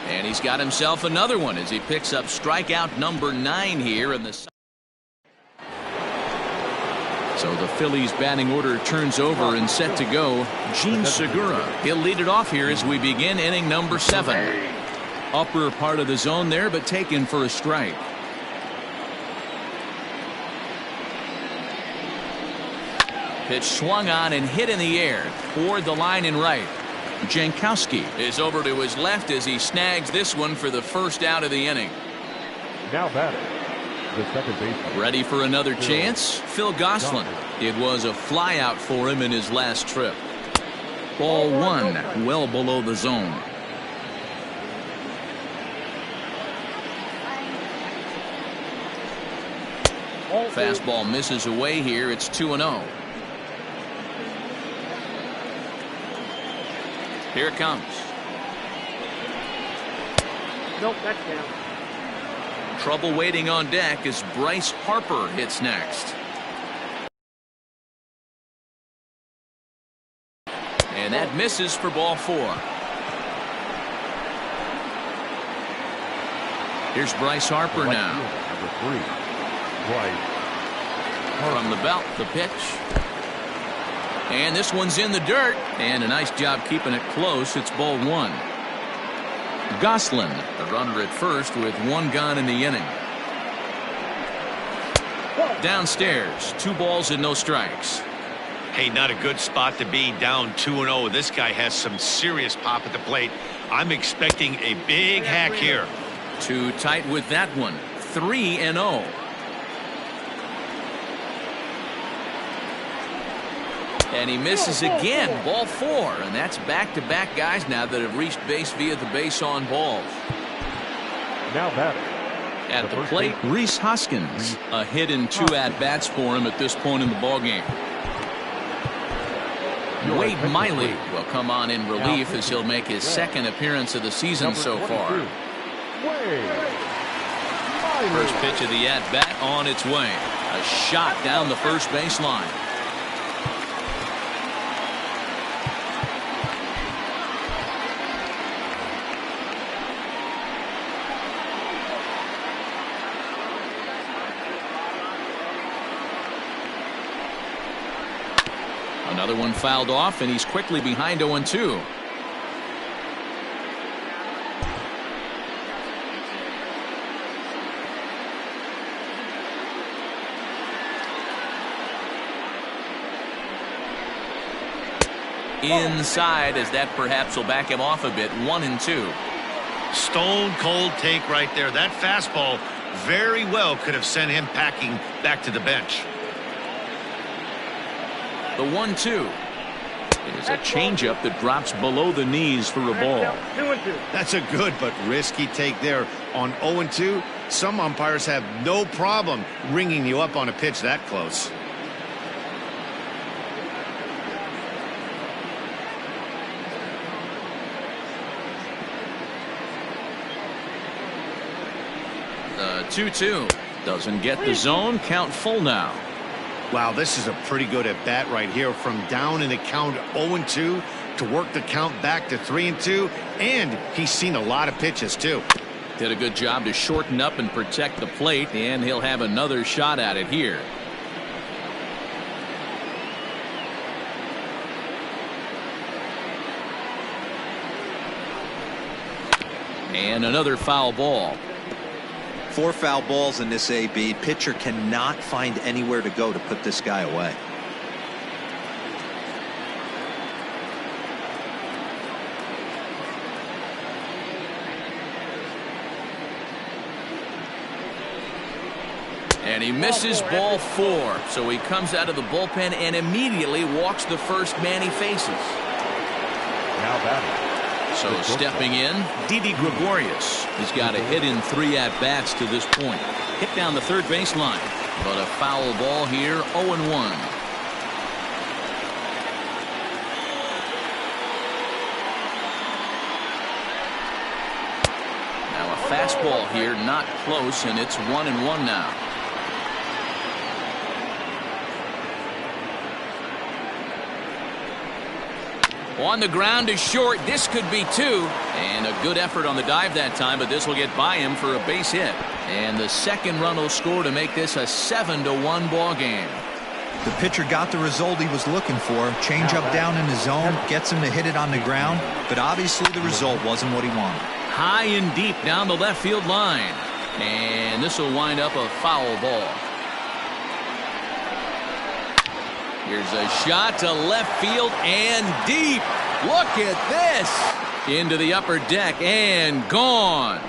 Speaker 1: And he's got himself another one as he picks up strikeout number 9 here in the. So the Phillies batting order turns over and set to go. Gene Segura. He'll lead it off here as we begin inning number 7. Upper part of the zone there, but taken for a strike. Pitch swung on and hit in the air toward the line and right. Jankowski is over to his left as he snags this one for the 1st out of the inning.
Speaker 3: Now batting, the second baseman.
Speaker 1: Ready for another chance? Phil Gosselin. It was a fly out for him in his last trip. Ball 1, well below the zone. Fastball misses away here. It's 2-0. Here it comes.
Speaker 5: Nope, that's down.
Speaker 1: Trouble waiting on deck as Bryce Harper hits next. And that misses for ball 4. Here's Bryce Harper now.
Speaker 3: Number 3, Bryce.
Speaker 1: From the belt, the pitch. And this one's in the dirt. And a nice job keeping it close. It's ball 1. Goslin, the runner at first with 1 gone in the inning. Downstairs, 2 balls and no strikes.
Speaker 2: Hey, not a good spot to be, down 2-0. This guy has some serious pop at the plate. I'm expecting a big hack here.
Speaker 1: Too tight with that one. 3-0. And he misses again. Ball 4. And that's back-to-back guys now that have reached base via the base on balls.
Speaker 3: Now batting.
Speaker 1: At the plate, Rhys Hoskins. A hit and 2 at-bats for him at this point in the ballgame. Wade Miley will come on in relief as he'll make his 2nd appearance of the season so far. First pitch of the at-bat on its way. A shot down the first baseline. Another one fouled off, and he's quickly behind 0-2. Inside, as that perhaps will back him off a bit. 1-2.
Speaker 2: Stone cold take right there. That fastball very well could have sent him packing back to the bench.
Speaker 1: The 1-2 is a changeup that drops below the knees for a ball.
Speaker 5: 2-2.
Speaker 2: That's a good but risky take there on 0-2. Some umpires have no problem ringing you up on a pitch that close.
Speaker 1: The 2-2 doesn't get the zone. Count full now.
Speaker 2: Wow, this is a pretty good at bat right here, from down in the count 0-2 to work the count back to 3-2, and he's seen a lot of pitches too.
Speaker 1: Did a good job to shorten up and protect the plate, and he'll have another shot at it here. And another foul ball.
Speaker 4: 4 foul balls in this AB. Pitcher cannot find anywhere to go to put this guy away.
Speaker 1: And he misses ball 4. So he comes out of the bullpen and immediately walks the first man he faces.
Speaker 3: Now batting.
Speaker 1: So stepping in, Didi Gregorius. He's got a hit in 3 at-bats to this point. Hit down the third baseline. But a foul ball here, 0-1. Now a fastball here, not close, and it's 1-1 now. On the ground is short. This could be 2. And a good effort on the dive that time, but this will get by him for a base hit. And the second run will score to make this a 7-1 ball game.
Speaker 4: The pitcher got the result he was looking for. Change up down in the zone, gets him to hit it on the ground, but obviously the result wasn't what he wanted.
Speaker 1: High and deep down the left field line. And this will wind up a foul ball. Here's a shot to left field and deep. Look at this. Into the upper deck and gone.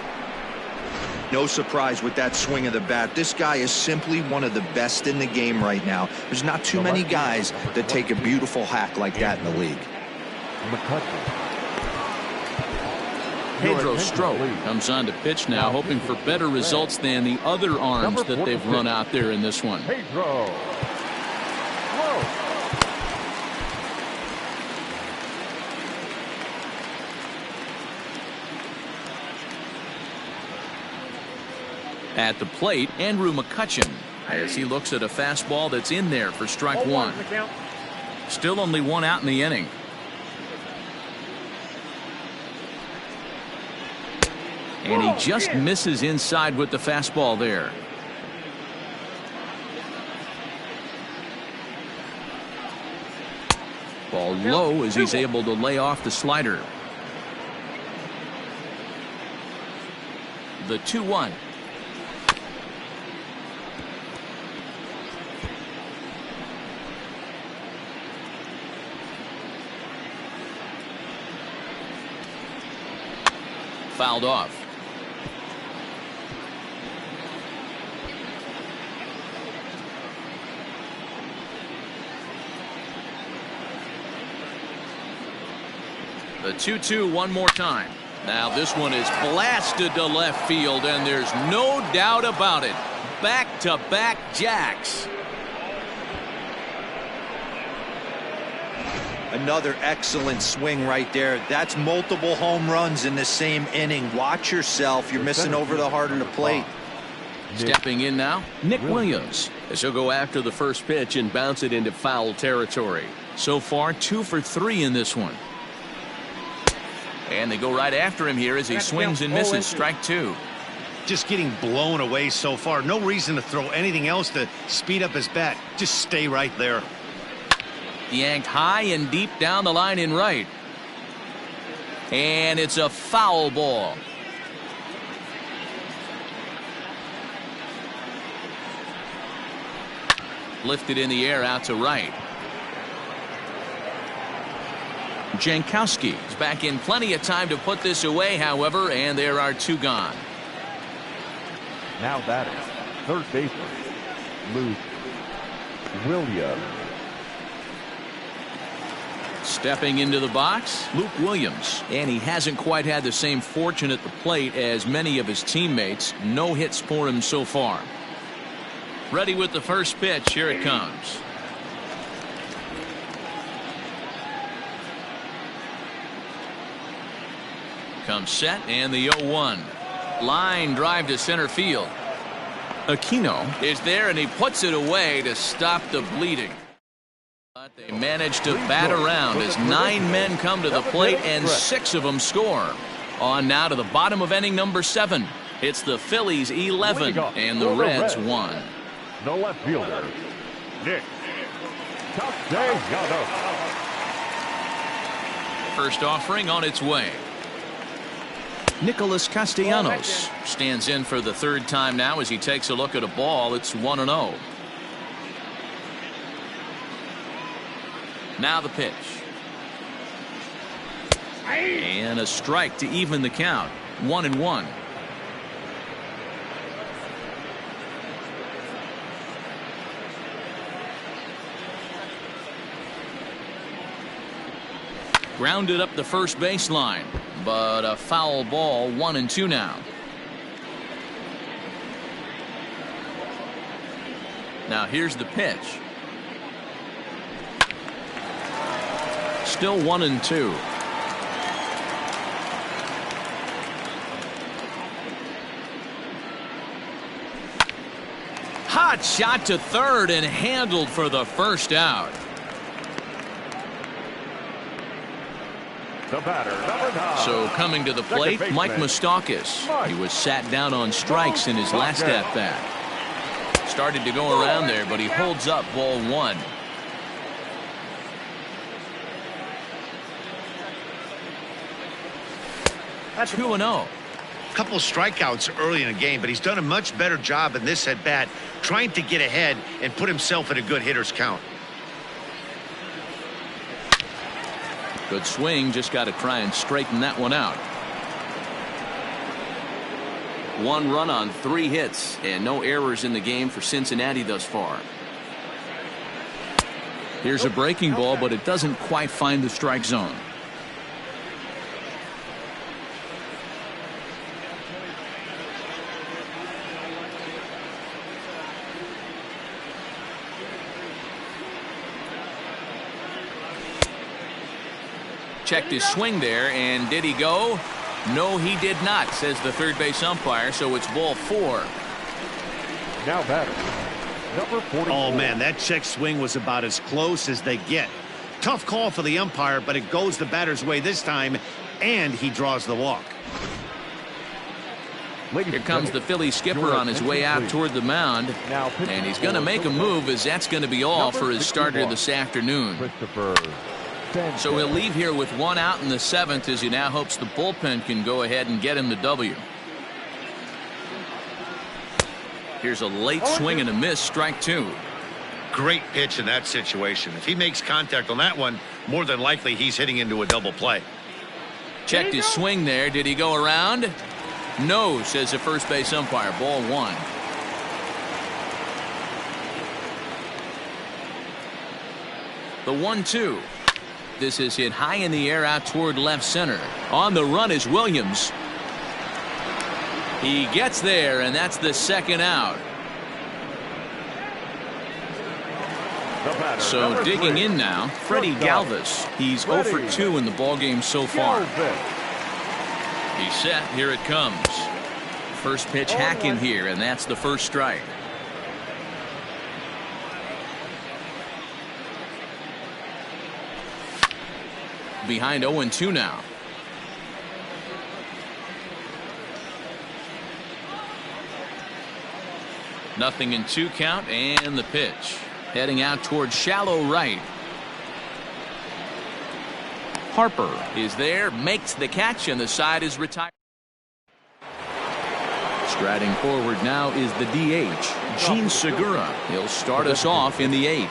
Speaker 4: No surprise with that swing of the bat. This guy is simply one of the best in the game right now. There's not too many guys that take a beautiful hack like that in the league.
Speaker 1: Pedro Strop comes on to pitch now, hoping for better results than the other arms that they've run out there in this one.
Speaker 3: Pedro.
Speaker 1: At the plate, Andrew McCutcheon, as he looks at a fastball that's in there for strike one. Still only one out in the inning. And he just misses inside with the fastball there. Ball low as he's able to lay off the slider. The 2-1. Fouled off. The 2-2 one more time. Now this one is blasted to left field, and there's no doubt about it. Back-to-back jacks.
Speaker 4: Another excellent swing right there. That's multiple home runs in the same inning. Watch yourself. You're missing over the heart of the plate.
Speaker 1: Stepping in now, Nick Williams, as he'll go after the first pitch and bounce it into foul territory. So far, 2 for 3 in this one. And they go right after him here as he swings and misses. Strike two.
Speaker 2: Just getting blown away so far. No reason to throw anything else to speed up his bat. Just stay right there.
Speaker 1: Yanked high and deep down the line in right. And it's a foul ball. Lifted in the air out to right. Jankowski is back in plenty of time to put this away, however, and there are 2 gone.
Speaker 3: Now that is third baseman, Luke Williams.
Speaker 1: Stepping into the box, Luke Williams, and he hasn't quite had the same fortune at the plate as many of his teammates. No hits for him so far. Ready with the first pitch. Here it comes. Comes set, and the 0-1. Line drive to center field. Aquino is there, and he puts it away to stop the bleeding. But they manage to bat around as 9 men come to the plate, and 6 of them score. On now to the bottom of inning number 7. It's the Phillies 11 and the Reds 1.
Speaker 3: The left fielder, Nick Castellanos.
Speaker 1: First offering on its way. Nicholas Castellanos stands in for the 3rd time now as he takes a look at a ball. It's 1-0. Now the pitch. And a strike to even the count. 1-1. Grounded up the first baseline, but a foul ball. 1-2 now. Now here's the pitch. Still 1-2. Hot shot to third and handled for the first out.
Speaker 3: The batter, number 9.
Speaker 1: So coming to the plate, Mike Moustakas. He was sat down on strikes in his last at-bat. Started to go around there, but he holds up ball 1. That's 2-0.
Speaker 2: Couple strikeouts early in the game, but he's done a much better job in this at-bat trying to get ahead and put himself in a good hitter's count.
Speaker 1: Good swing, just got to try and straighten that one out. 1 run on 3 hits and no errors in the game for Cincinnati thus far. Here's a breaking ball, but it doesn't quite find the strike zone. Checked his swing there, and did he go? No, he did not, says the third base umpire, so it's ball 4.
Speaker 3: Now batter, number 44.
Speaker 2: Oh, man, that check swing was about as close as they get. Tough call for the umpire, but it goes the batter's way this time, and he draws the walk.
Speaker 1: Here comes the Phillies skipper on his way out toward the mound, and he's going to make a move, as that's going to be all for his starter this afternoon. So he'll leave here with one out in the 7th, as he now hopes the bullpen can go ahead and get him the W. Here's a late swing and a miss, strike 2.
Speaker 2: Great pitch in that situation. If he makes contact on that one, more than likely he's hitting into a double play.
Speaker 1: Checked his swing there. Did he go around? No, says the first base umpire. Ball 1. The 1-2. This is hit high in the air out toward left center. On the run is Williams. He gets there, and that's the second out. So digging in now, Freddie Galvis. He's 0 for 2 in the ballgame so far. He's set. Here it comes. First pitch hacking here, and that's the first strike. Behind 0-2 now. Nothing in 2 count, and the pitch. Heading out towards shallow right. Harper is there, makes the catch, and the side is retired. Striding forward now is the DH, Gene Segura. He'll start us off in the 8th.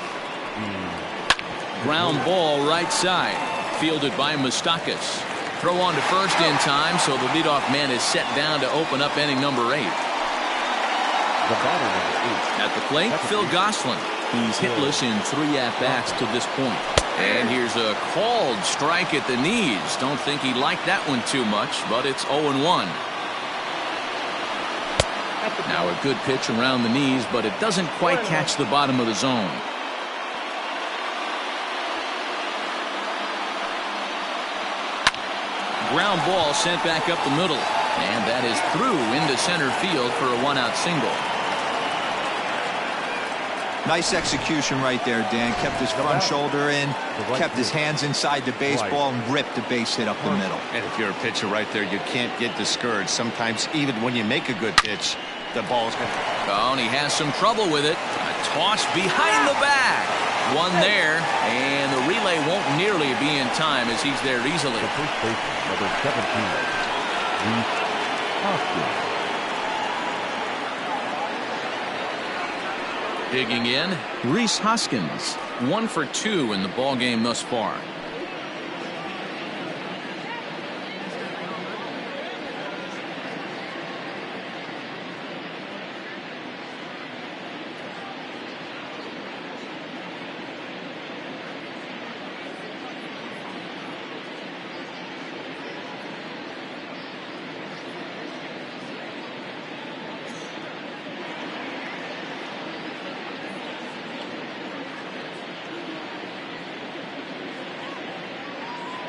Speaker 1: Ground ball right side, fielded by Moustakas. Throw on to first in time, so the leadoff man is set down to open up inning number 8. At the plate, Phil Gosselin. He's hitless in 3 at-bats to this point. And here's a called strike at the knees. Don't think he liked that one too much, but it's 0-1. Now a good pitch around the knees, but it doesn't quite catch the bottom of the zone. Ground ball sent back up the middle. And that is through into center field for a 1-out single.
Speaker 4: Nice execution right there, Dan. Kept his front shoulder in, kept his hands inside the baseball, and ripped the base hit up the middle.
Speaker 2: And if you're a pitcher right there, you can't get discouraged. Sometimes even when you make a good pitch, the ball's going to...
Speaker 1: Oh, and he has some trouble with it. A toss behind the back. One there, and the relay won't nearly be in time as he's there easily.
Speaker 3: The first baseman, number 17,
Speaker 1: Digging in, Rhys Hoskins, 1 for 2 in the ballgame thus far.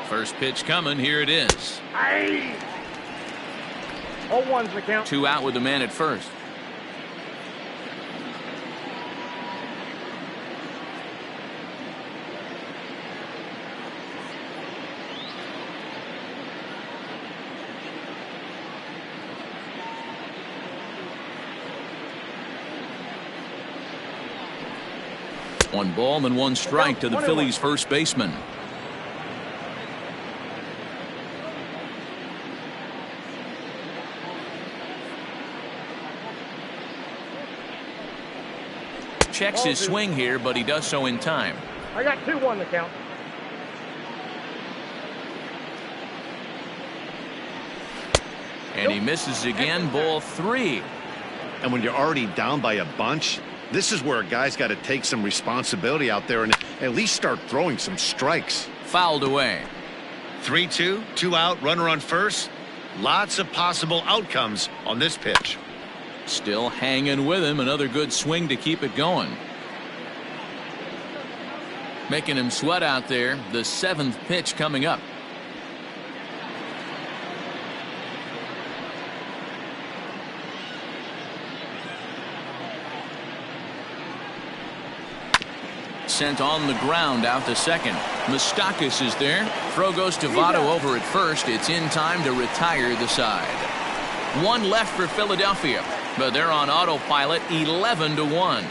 Speaker 1: First pitch coming. Here it is.
Speaker 5: 0-1's the count.
Speaker 1: 2 out with the man at first. One ball and 1 strike to the Phillies' first baseman. Checks his swing here, but he does so in time.
Speaker 5: I got 2-1 the count.
Speaker 1: And he misses again. Ball 3.
Speaker 2: And when you're already down by a bunch, this is where a guy's got to take some responsibility out there and at least start throwing some strikes.
Speaker 1: Fouled away.
Speaker 2: 3-2, 2 out, runner on first. Lots of possible outcomes on this pitch.
Speaker 1: Still hanging with him. Another good swing to keep it going. Making him sweat out there. The 7th pitch coming up. sent on the ground out to second. Moustakis is there. Throw goes to Votto over at first. It's in time to retire the side. One left for Philadelphia, but they're on autopilot 11-1.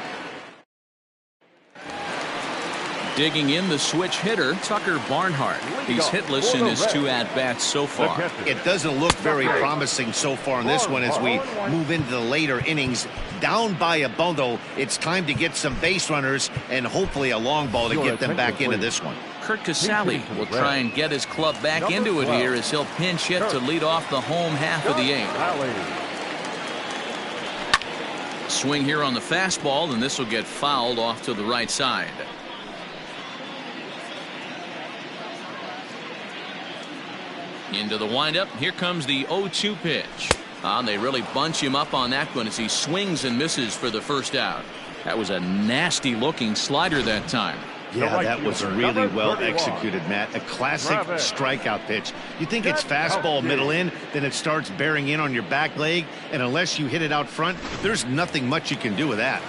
Speaker 1: Digging in the switch hitter, Tucker Barnhart. He's hitless in his 2 at-bats so far.
Speaker 2: It doesn't look very promising so far in this one as we move into the later innings. Down by a bundle, it's time to get some base runners and hopefully a long ball to get them back into this one.
Speaker 1: Kurt Casale will try and get his club back into it here as he'll pinch hit to lead off the home half of the 8th. Swing here on the fastball, and this will get fouled off to the right side. Into the windup. Here comes the 0-2 pitch. They really bunch him up on that one as he swings and misses for the first out. That was a nasty looking slider that time.
Speaker 2: Yeah, that was really well executed, Matt. A classic strikeout pitch. You think it's fastball middle in, then it starts bearing in on your back leg, and unless you hit it out front, there's nothing much you can do with that.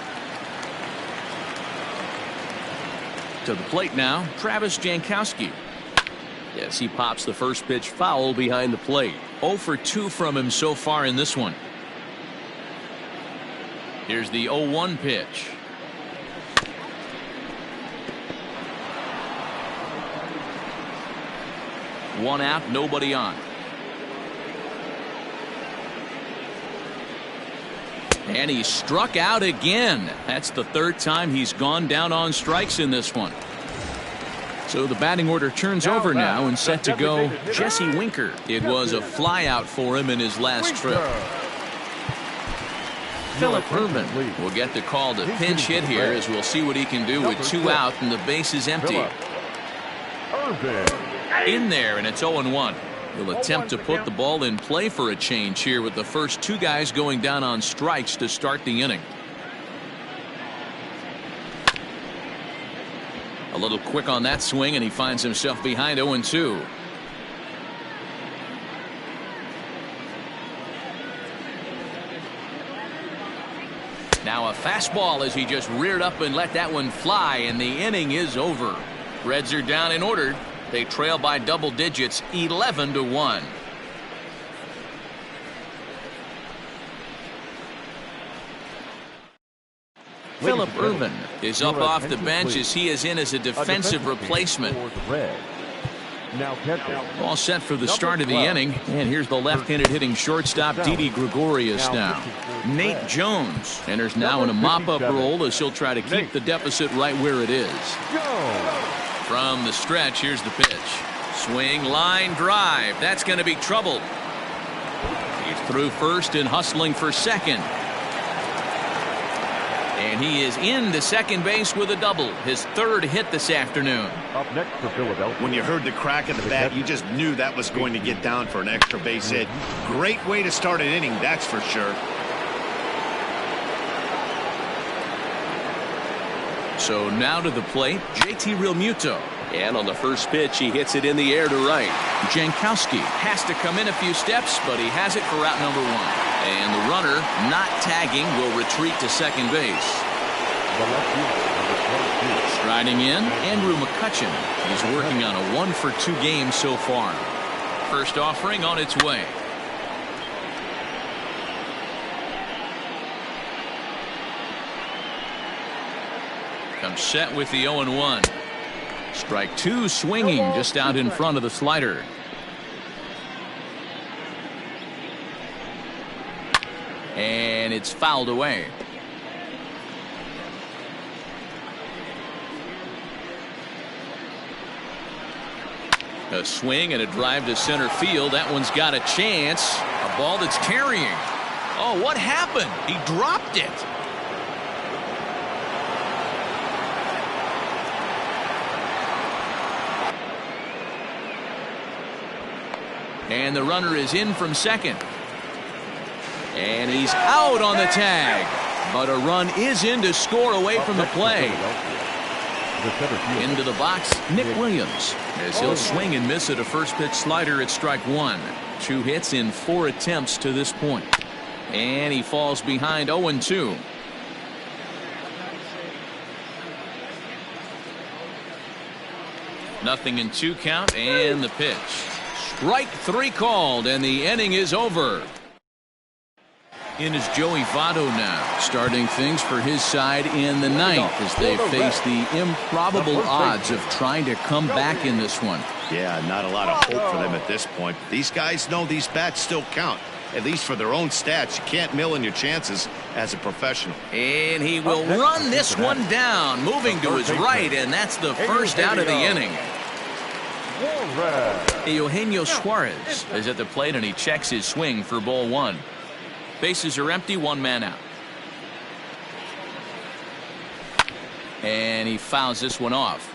Speaker 1: To the plate now, Travis Jankowski. Yes, he pops the first pitch foul behind the plate. 0 for 2 from him so far in this one. Here's the 0-1 pitch. One out, nobody on. And he struck out again. That's the 3rd time he's gone down on strikes in this one. So the batting order turns over now and set to go Jesse Winker. It was a flyout for him in his last trip. Philip Urban will get the call to pinch hit here as we'll see what he can do with 2 out and the base is empty. In there, and it's 0-1. He'll attempt to put the ball in play for a change here with the first 2 guys going down on strikes to start the inning. A little quick on that swing, and he finds himself behind 0-2. Now a fastball as he just reared up and let that one fly, and the inning is over. Reds are down in order. They trail by double digits, 11-1. Philip Urban is up off the bench as he is in as a defensive replacement. All set for the start of the inning, and here's the left-handed hitting shortstop Didi Gregorius now. Nate Jones enters now in a mop-up role as he'll try to keep the deficit right where it is. From the stretch, here's the pitch. Swing, line drive. That's going to be trouble. He's through first and hustling for second. And he is into second base with a double. His 3rd hit this afternoon.
Speaker 3: Up next for Philadelphia.
Speaker 2: When you heard the crack of the bat, you just knew that was going to get down for an extra base hit. Great way to start an inning, that's for sure.
Speaker 1: So now to the plate, JT Realmuto. And on the first pitch, he hits it in the air to right. Jankowski has to come in a few steps, but he has it for route number 1. And the runner, not tagging, will retreat to second base. Striding in, Andrew McCutchen. He's working on a 1 for 2 game so far. First offering on its way. Comes set with the 0-1. Strike 2 swinging just out in front of the slider. And it's fouled away. A swing and a drive to center field. That one's got a chance. A ball that's carrying. Oh, what happened? He dropped it. And the runner is in from second. And he's out on the tag. But a run is in to score away from the play. Into the box, Nick Williams, as he'll swing and miss at a first pitch slider at strike 1. 2 hits in 4 attempts to this point. And he falls behind 0-2. Nothing in 2 count, and the pitch. Strike 3 called, and the inning is over. In is Joey Votto now, starting things for his side in the 9th as they face the improbable odds of trying to come back in this one.
Speaker 2: Yeah, not a lot of hope for them at this point. These guys know these bats still count, at least for their own stats. You can't mill in your chances as a professional.
Speaker 1: And he will run this one down, moving to his right, and that's the first out of the inning. Eugenio Suarez is at the plate, and he checks his swing for ball 1. Bases are empty, 1 man out. And he fouls this one off.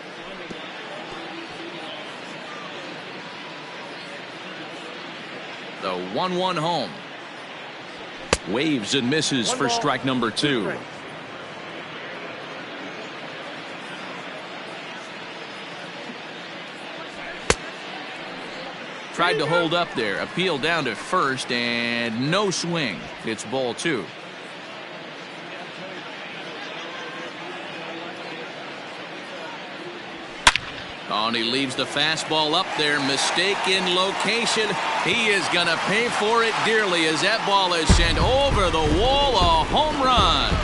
Speaker 1: The 1-1 home. Waves and misses for strike number 2. Tried to hold up there, appeal down to first, and no swing. It's ball 2. Oh, and he leaves the fastball up there. Mistaken location. He is going to pay for it dearly as that ball is sent over the wall. A home run.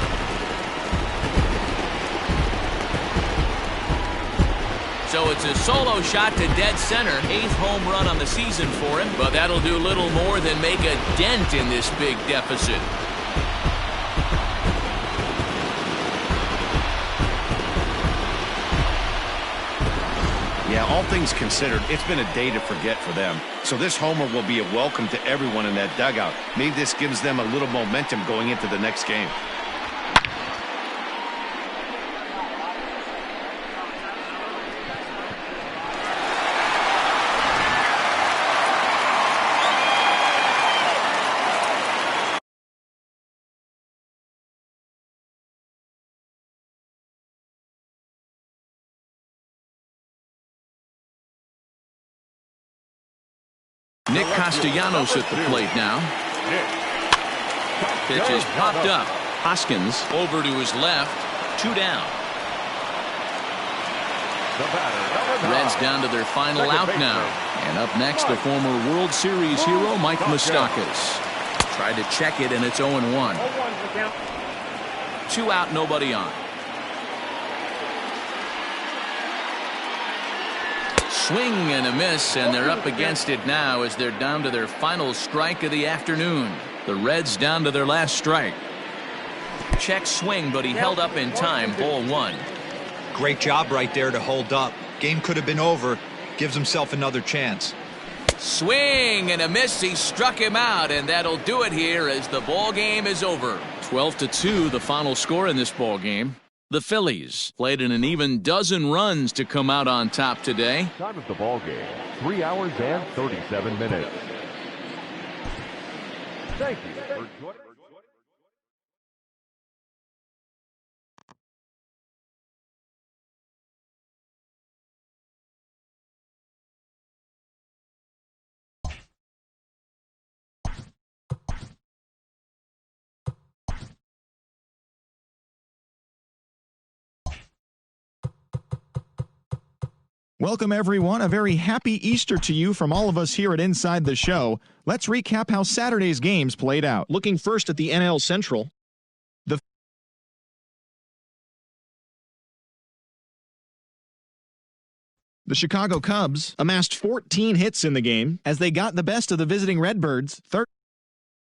Speaker 1: So it's a solo shot to dead center. 8th home run on the season for him, but that'll do little more than make a dent in this big deficit.
Speaker 2: Yeah, all things considered, it's been a day to forget for them. So this homer will be a welcome to everyone in that dugout. Maybe this gives them a little momentum going into the next game.
Speaker 1: Nick Castellanos at the plate now. Pitch is popped up. Hoskins over to his left. 2 down. Reds down to their final out now. And up next, the former World Series hero, Mike Moustakas. Tried to check it, and it's 0-1. 2 out, nobody on. Swing and a miss, and they're up against it now as they're down to their final strike of the afternoon. The Reds down to their last strike. Check swing, but he held up in time. Ball 1.
Speaker 4: Great job right there to hold up. Game could have been over. Gives himself another chance.
Speaker 1: Swing and a miss. He struck him out, and that'll do it here as the ball game is over. 12-2, the final score in this ball game. The Phillies played in an even dozen runs to come out on top today.
Speaker 3: Time of the ball game, 3 hours and 37 minutes. Thank you for joining.
Speaker 7: Welcome, everyone. A very happy Easter to you from all of us here at Inside the Show. Let's recap how Saturday's games played out. Looking first at the NL Central. The Chicago Cubs amassed 14 hits in the game as they got the best of the visiting Redbirds.